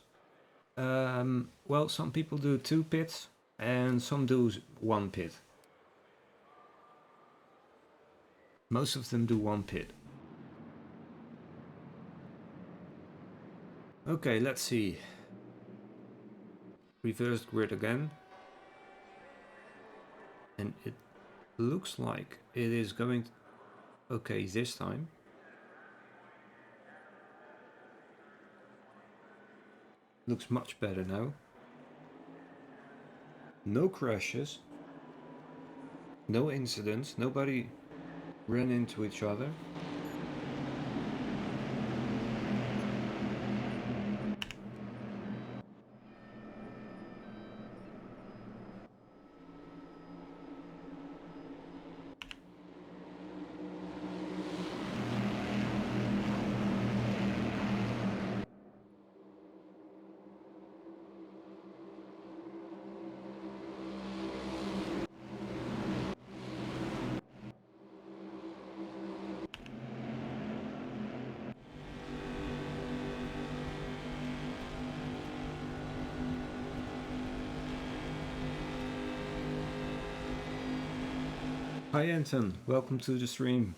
Well, some people do 2 pits and some do 1 pit. Most of them do 1 pit. Okay, let's see. Reversed grid again. And it looks like it is going okay this time. Looks much better now. No crashes. No incidents. Nobody ran into each other. Hi Anton, welcome to the stream.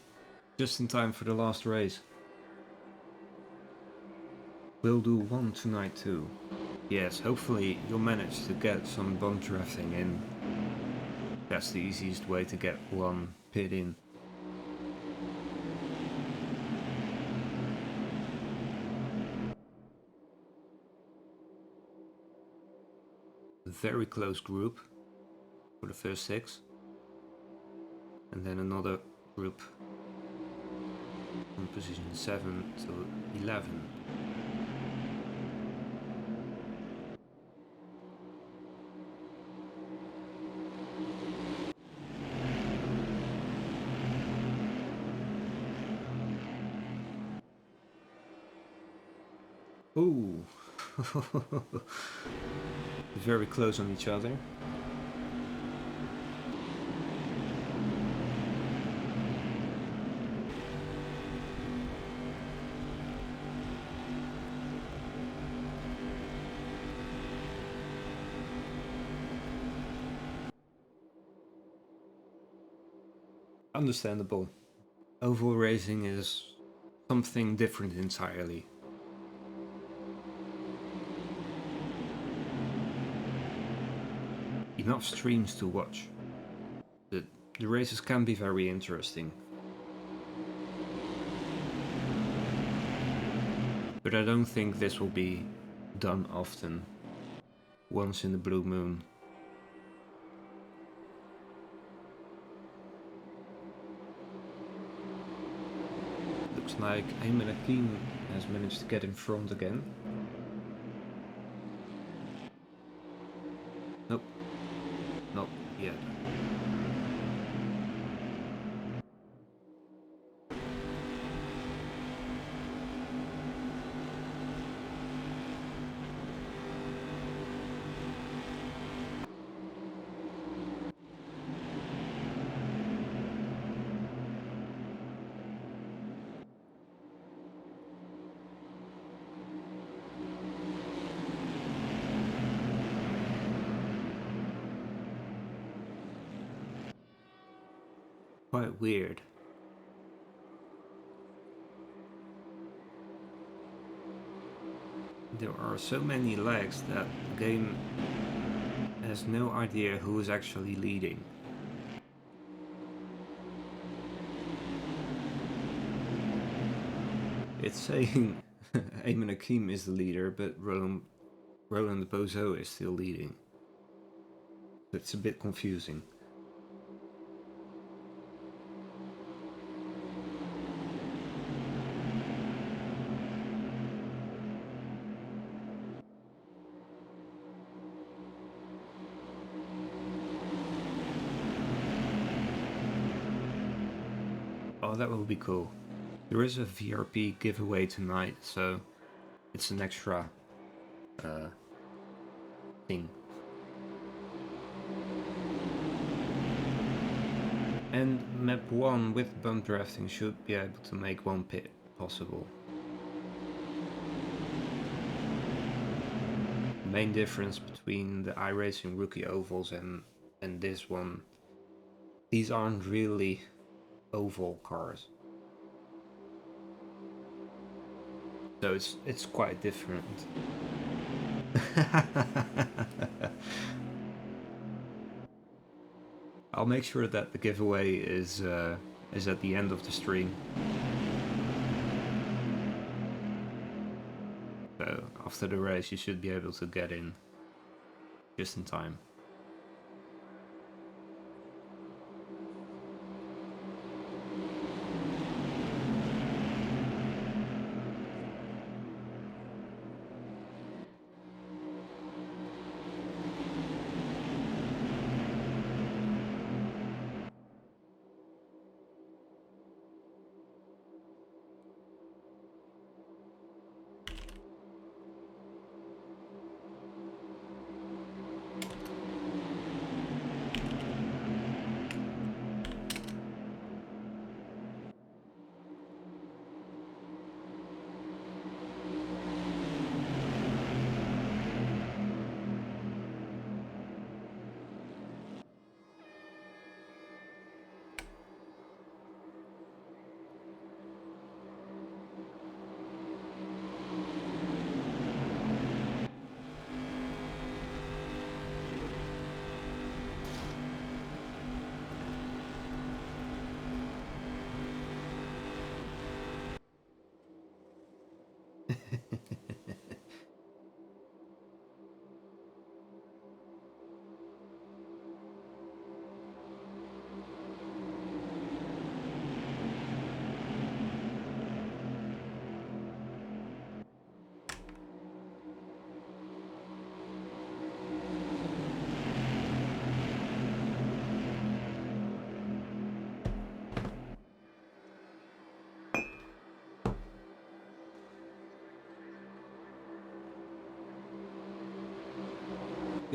Just in time for the last race. We'll do 1 tonight too. Yes, hopefully you'll manage to get some bump drafting in. That's the easiest way to get 1 pit in. a very close group for the first 6, and then another group from position 7 to 11. Ooh, very close on each other. Understandable. Oval racing is something different entirely. Enough streams to watch. The races can be very interesting. But I don't think this will be done often. Once in the blue moon. Looks like Ayman Akin has managed to get in front again. Nope. Not yet. Quite weird. There are so many lags that the game has no idea who is actually leading. It's saying Ayman Akim is the leader, but Roland Bozo is still leading. It's a bit confusing. Oh, that will be cool. There is a VRP giveaway tonight, so it's an extra thing. And map 1 with bump drafting should be able to make one pit possible. The main difference between the iRacing rookie ovals and this one, these aren't really oval cars. So it's quite different. I'll make sure that the giveaway is at the end of the stream. So after the race you should be able to get in just in time.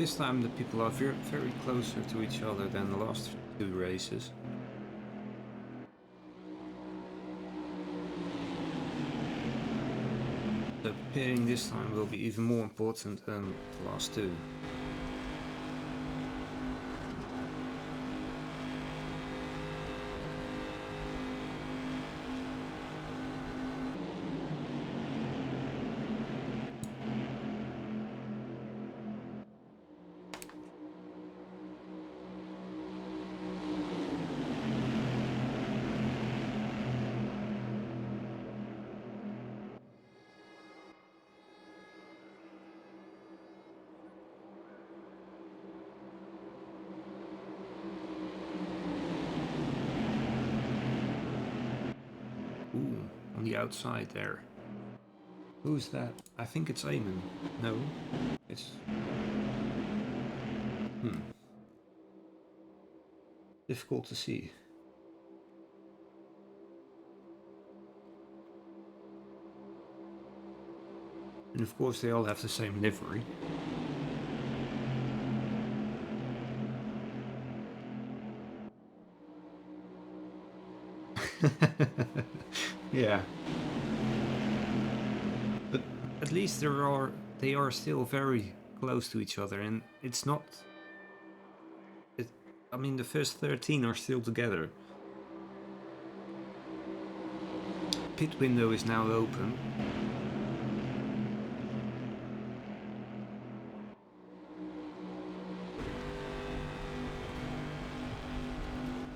This time the people are very, very closer to each other than the last two races. The pitting this time will be even more important than the last two. Ooh, on the outside there. Who's that? I think it's Eamon. No, it's... difficult to see. And of course they all have the same livery. Yeah. But at least they are still very close to each other, and it's not... I mean, the first 13 are still together. Pit window is now open.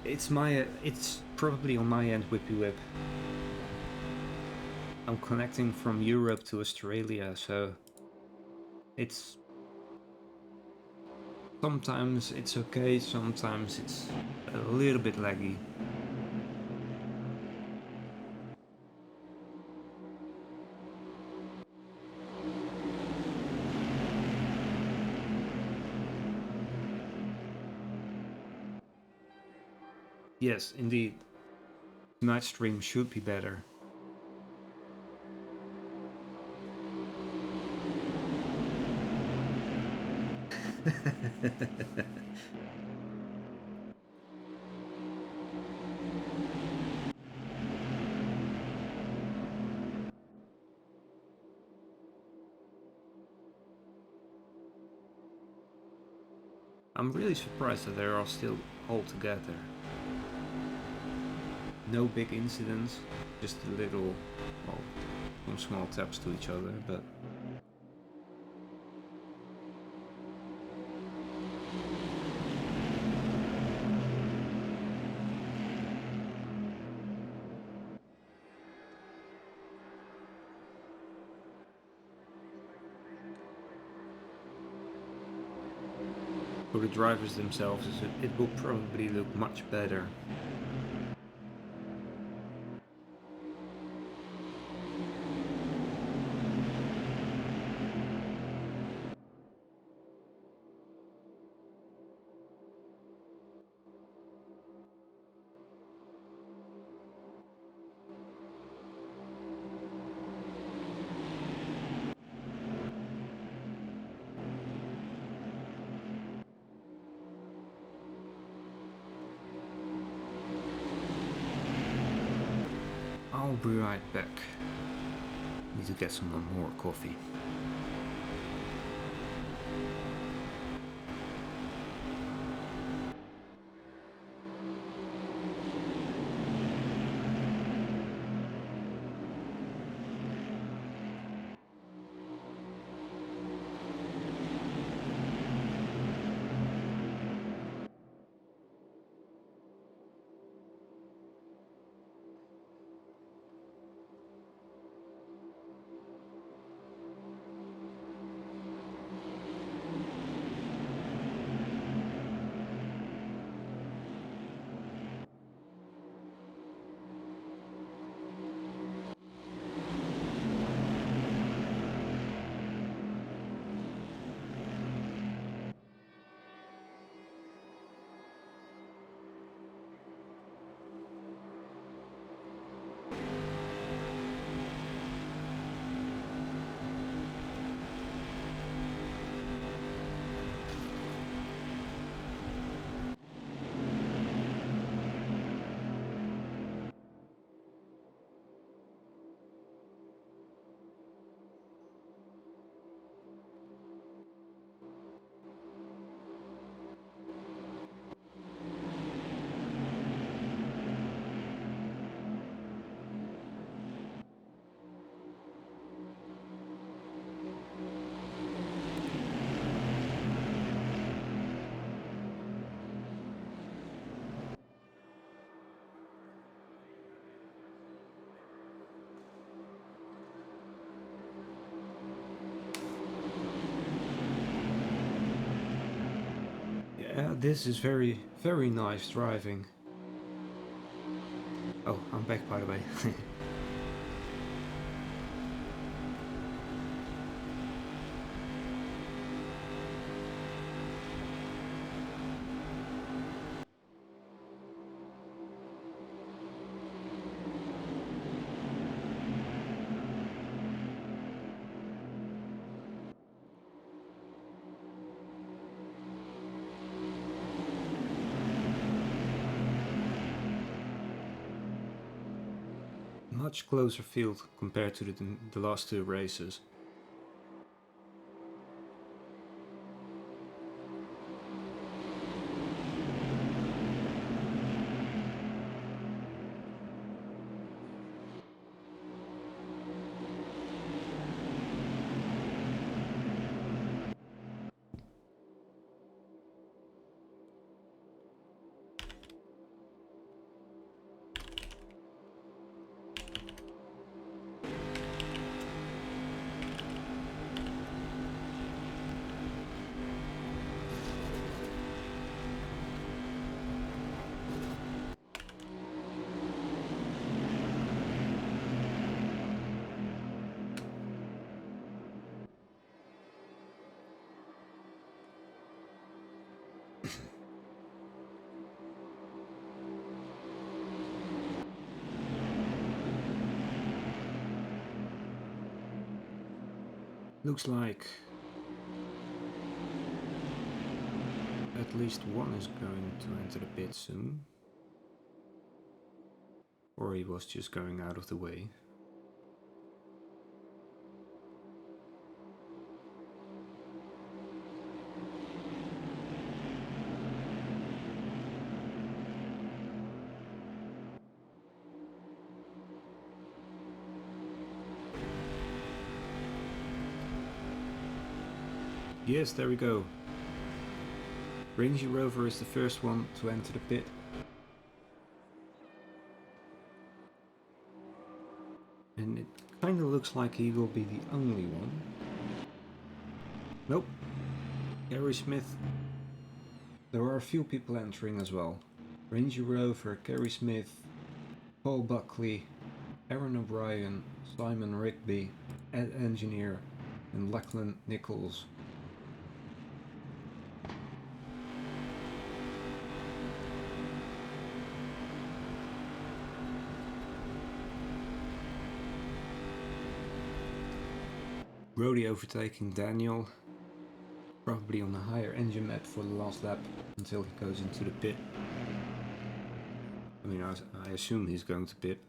It's probably on my end, Whippy Whip. I'm connecting from Europe to Australia, so it's... sometimes it's okay, sometimes it's a little bit laggy. Yes, indeed. Tonight's stream should be better. I'm really surprised that they're all still all together. No big incidents, just a little, well, some small taps to each other, but... for the drivers themselves, it will probably look much better. I'll be right back. Need to get some more coffee. Yeah, this is very, very nice driving. Oh, I'm back by the way. Much closer field compared to the last two races. Looks like at least one is going to enter the pit soon. Or he was just going out of the way. Yes, there we go. Range Rover is the first one to enter the pit. And it kind of looks like he will be the only one. Nope. Gary Smith. There are a few people entering as well. Range Rover, Gary Smith, Paul Buckley, Aaron O'Brien, Simon Rigby, Ed Engineer, and Lachlan Nichols. Brody overtaking Daniel, probably on a higher engine map for the last lap until he goes into the pit. I mean, I assume he's going to pit.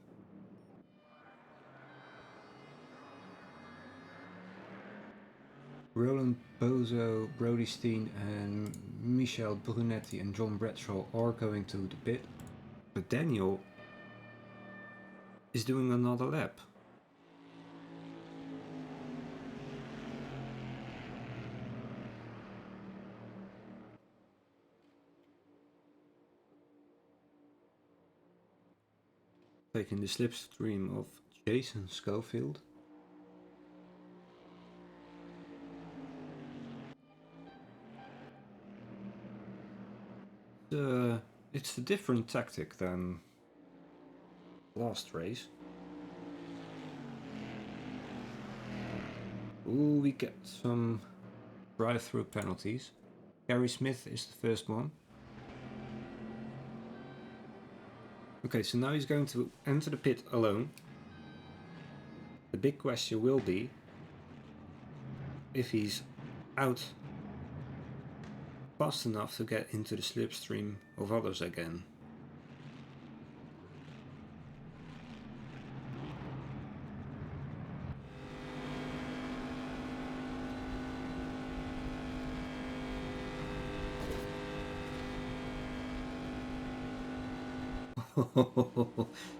Roland Bozo, Brody Steen and Michel Brunetti and John Bradshaw are going to the pit. But Daniel is doing another lap. Taking the slipstream of Jason Schofield. It's a different tactic than last race. Ooh, we get some drive-through penalties. Gary Smith is the first one. Okay, so now he's going to enter the pit alone. The big question will be if he's out fast enough to get into the slipstream of others again.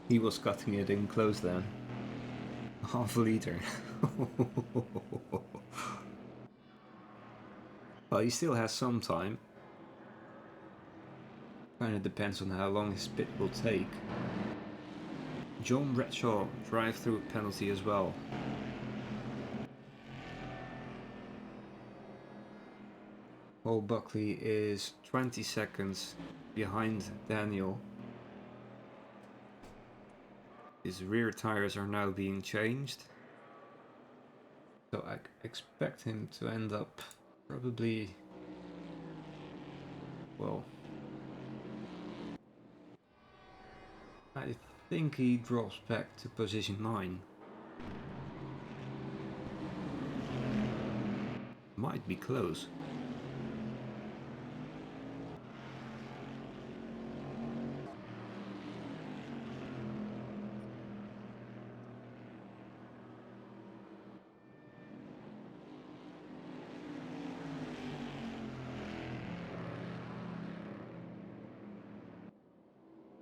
He was cutting it in close then. Half a liter. Well, he still has some time. Kinda depends on how long his pit will take. John Bradshaw drive-through penalty as well. Paul Buckley is 20 seconds behind Daniel. His rear tires are now being changed. So I expect him to end up probably, well, I think he drops back to position 9. Might be close.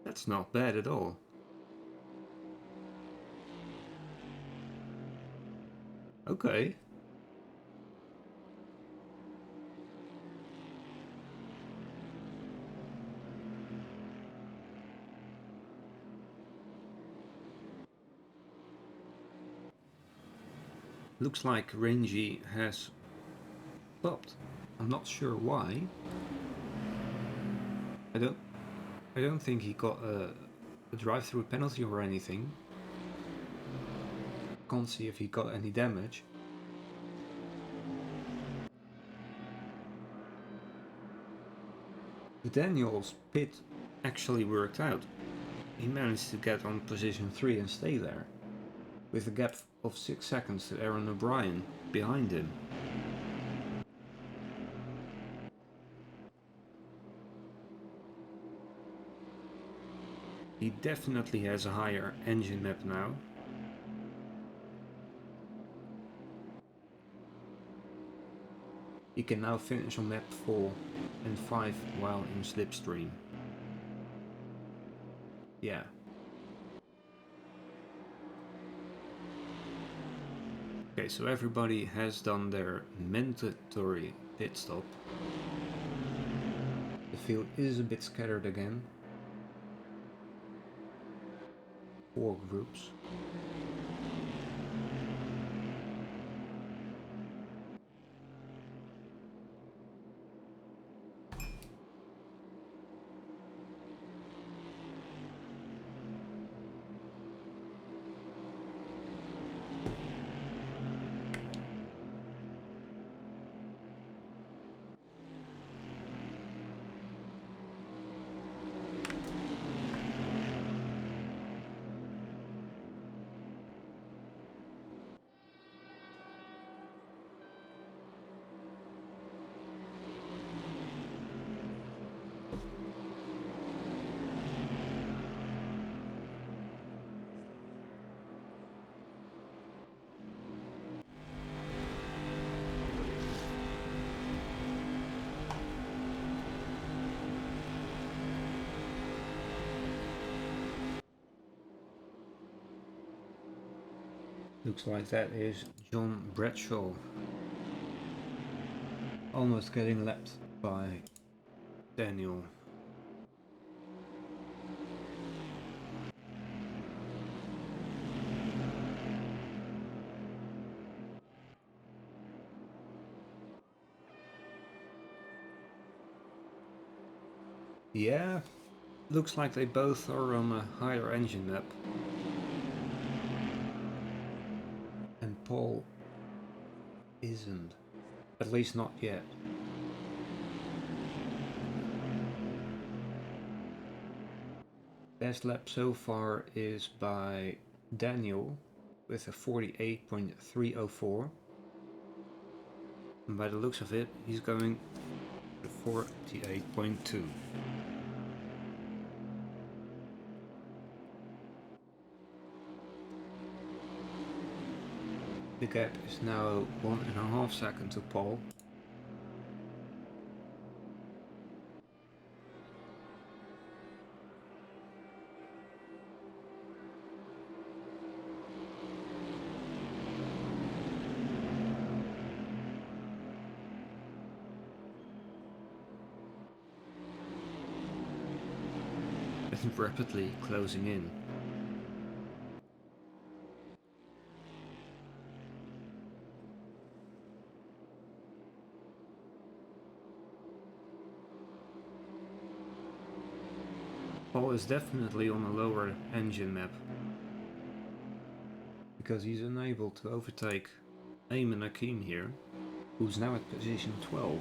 That's not bad at all. Okay. Looks like Rangy has stopped. I'm not sure why. I don't think he got a drive-through penalty or anything. Can't see if he got any damage. Daniel's pit actually worked out. He managed to get on position 3 and stay there, with a gap of 6 seconds to Aaron O'Brien behind him. He definitely has a higher engine map now. He can now finish on map 4 and 5 while in slipstream. Yeah. Okay, so everybody has done their mandatory pit stop. The field is a bit scattered again. 4 groups. Looks like that is John Bradshaw. Almost getting lapped by Daniel. Yeah, looks like they both are on a higher engine map. And Paul isn't. At least not yet. Best lap so far is by Daniel with a 48.304. And by the looks of it, he's going to 48.2. The gap is now 1.5 seconds to Paul. And rapidly closing in. Paul is definitely on a lower engine map, because he's unable to overtake Ayman Hakim here, who's now at position 12.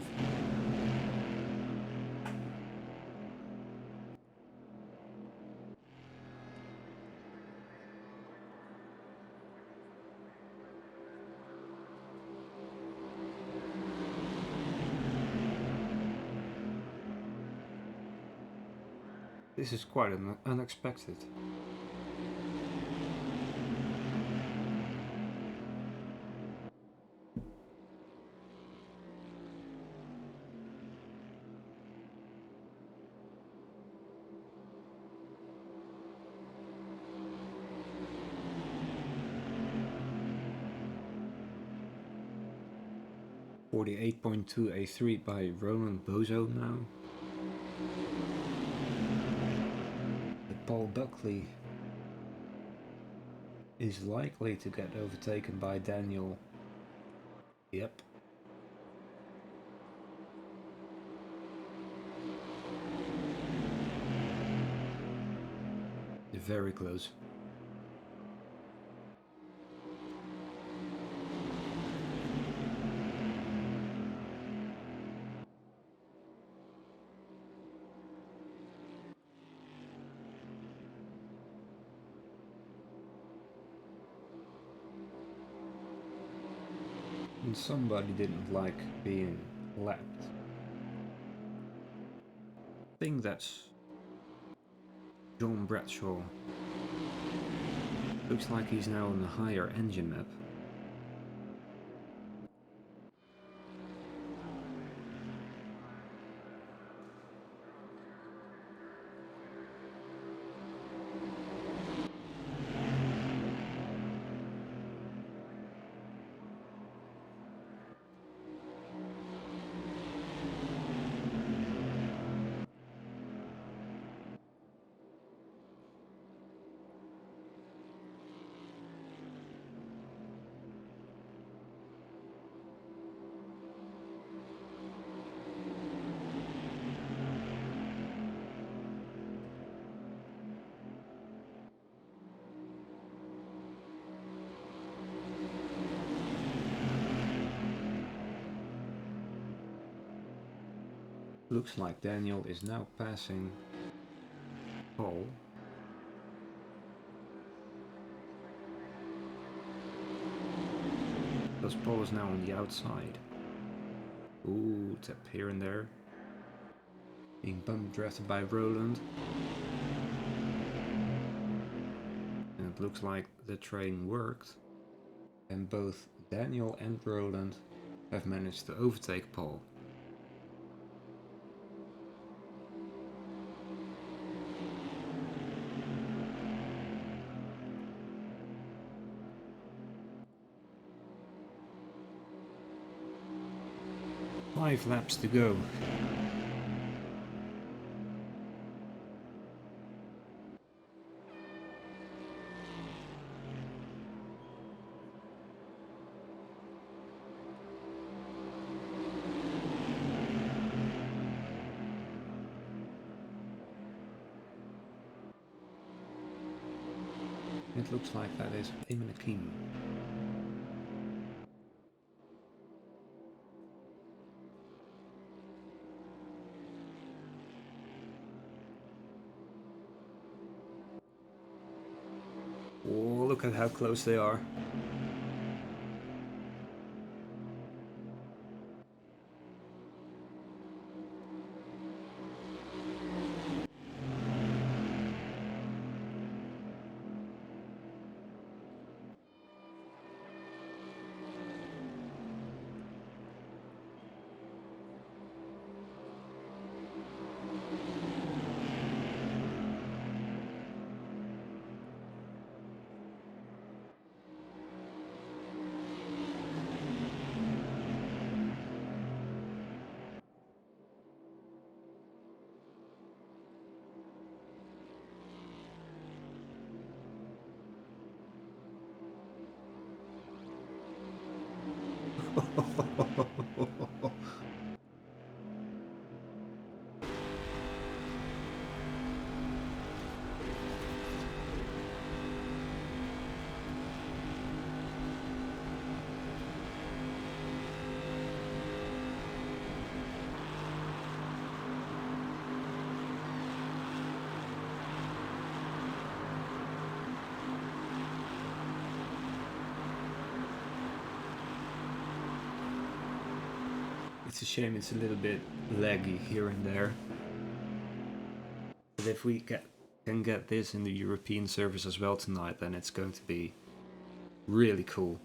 This is quite unexpected. .48.2 A3 by Roland Bozo now. Paul Buckley is likely to get overtaken by Daniel. Yep. They're very close. And somebody didn't like being lapped. I think that's John Bradshaw. Looks like he's now on the higher engine map. Looks like Daniel is now passing Paul. Because Paul is now on the outside. Ooh, tap here and there. Being bump drafted by Roland. And it looks like the train worked. And both Daniel and Roland have managed to overtake Paul. Five laps to go. It looks like that is Ayman Hakim. Oh, look at how close they are. a shame it's a little bit laggy here and there. But if we can get this in the European servers as well tonight, then it's going to be really cool.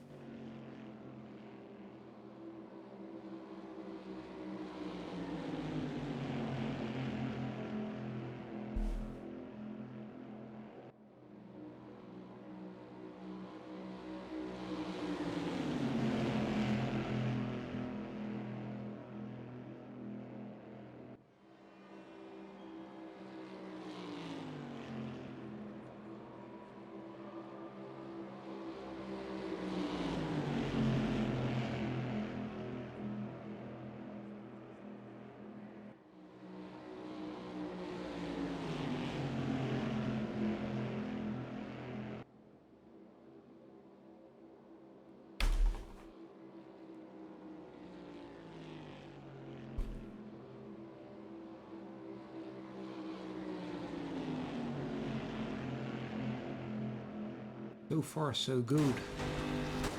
So far, so good.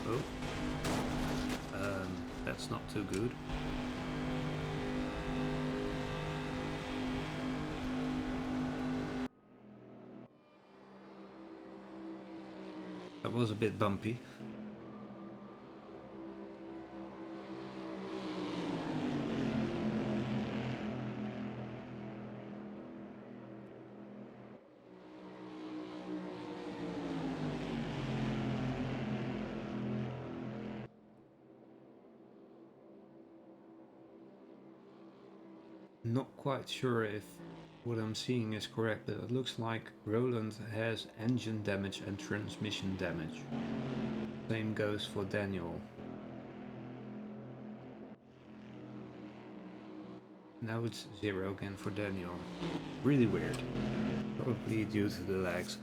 Oh, that's not too good. That was a bit bumpy. Not quite sure if what I'm seeing is correct, but it looks like Roland has engine damage and transmission damage. Same goes for Daniel. Now it's 0 again for Daniel. Really weird. Probably due to the lags.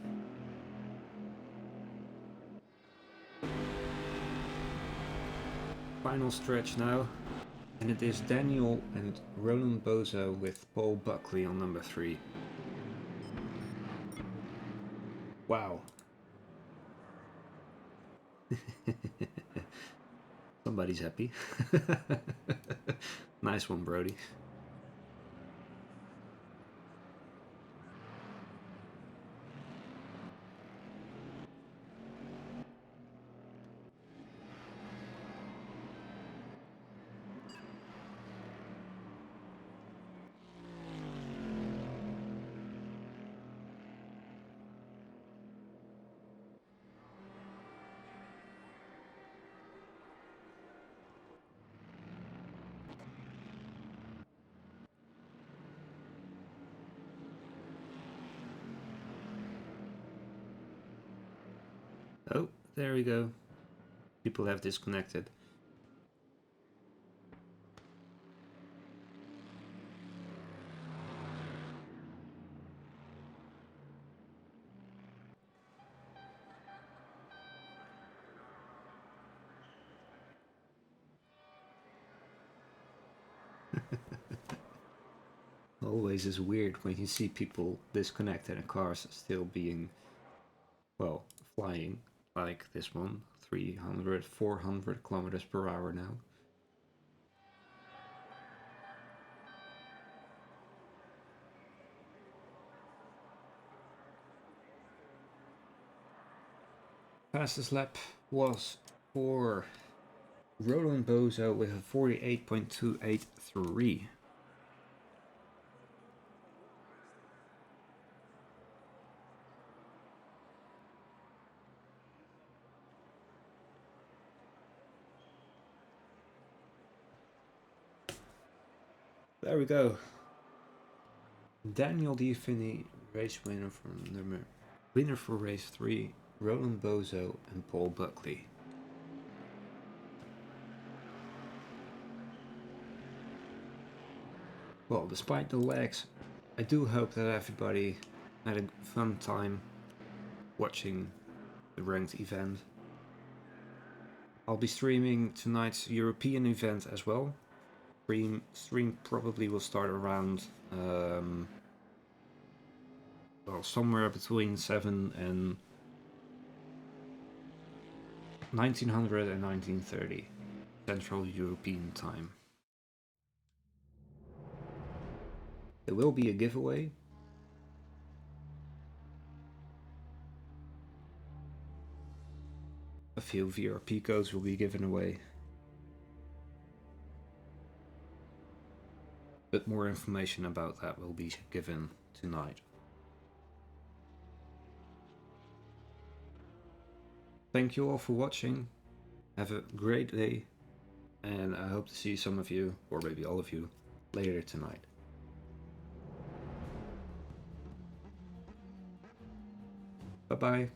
Final stretch now. And it is Daniel and Roland Bozo with Paul Buckley on number 3. Wow. Somebody's happy. Nice one, Brody. Oh, there we go. People have disconnected. Always is weird when you see people disconnected and cars still being, well, flying, like this one, 300, 400 kilometers per hour now. Fastest lap was for Roland Bozo with a 48.283. There we go. Daniel Diafini, race winner for race 3, Roland Bozo and Paul Buckley. Well, despite the lags, I do hope that everybody had a fun time watching the ranked event. I'll be streaming tonight's European event as well. Stream probably will start around well, somewhere between 7 and 1900 and 1930 Central European time. There will be a giveaway. A few VRP codes will be given away. But more information about that will be given tonight. Thank you all for watching. Have a great day. And I hope to see some of you, or maybe all of you, later tonight. Bye bye.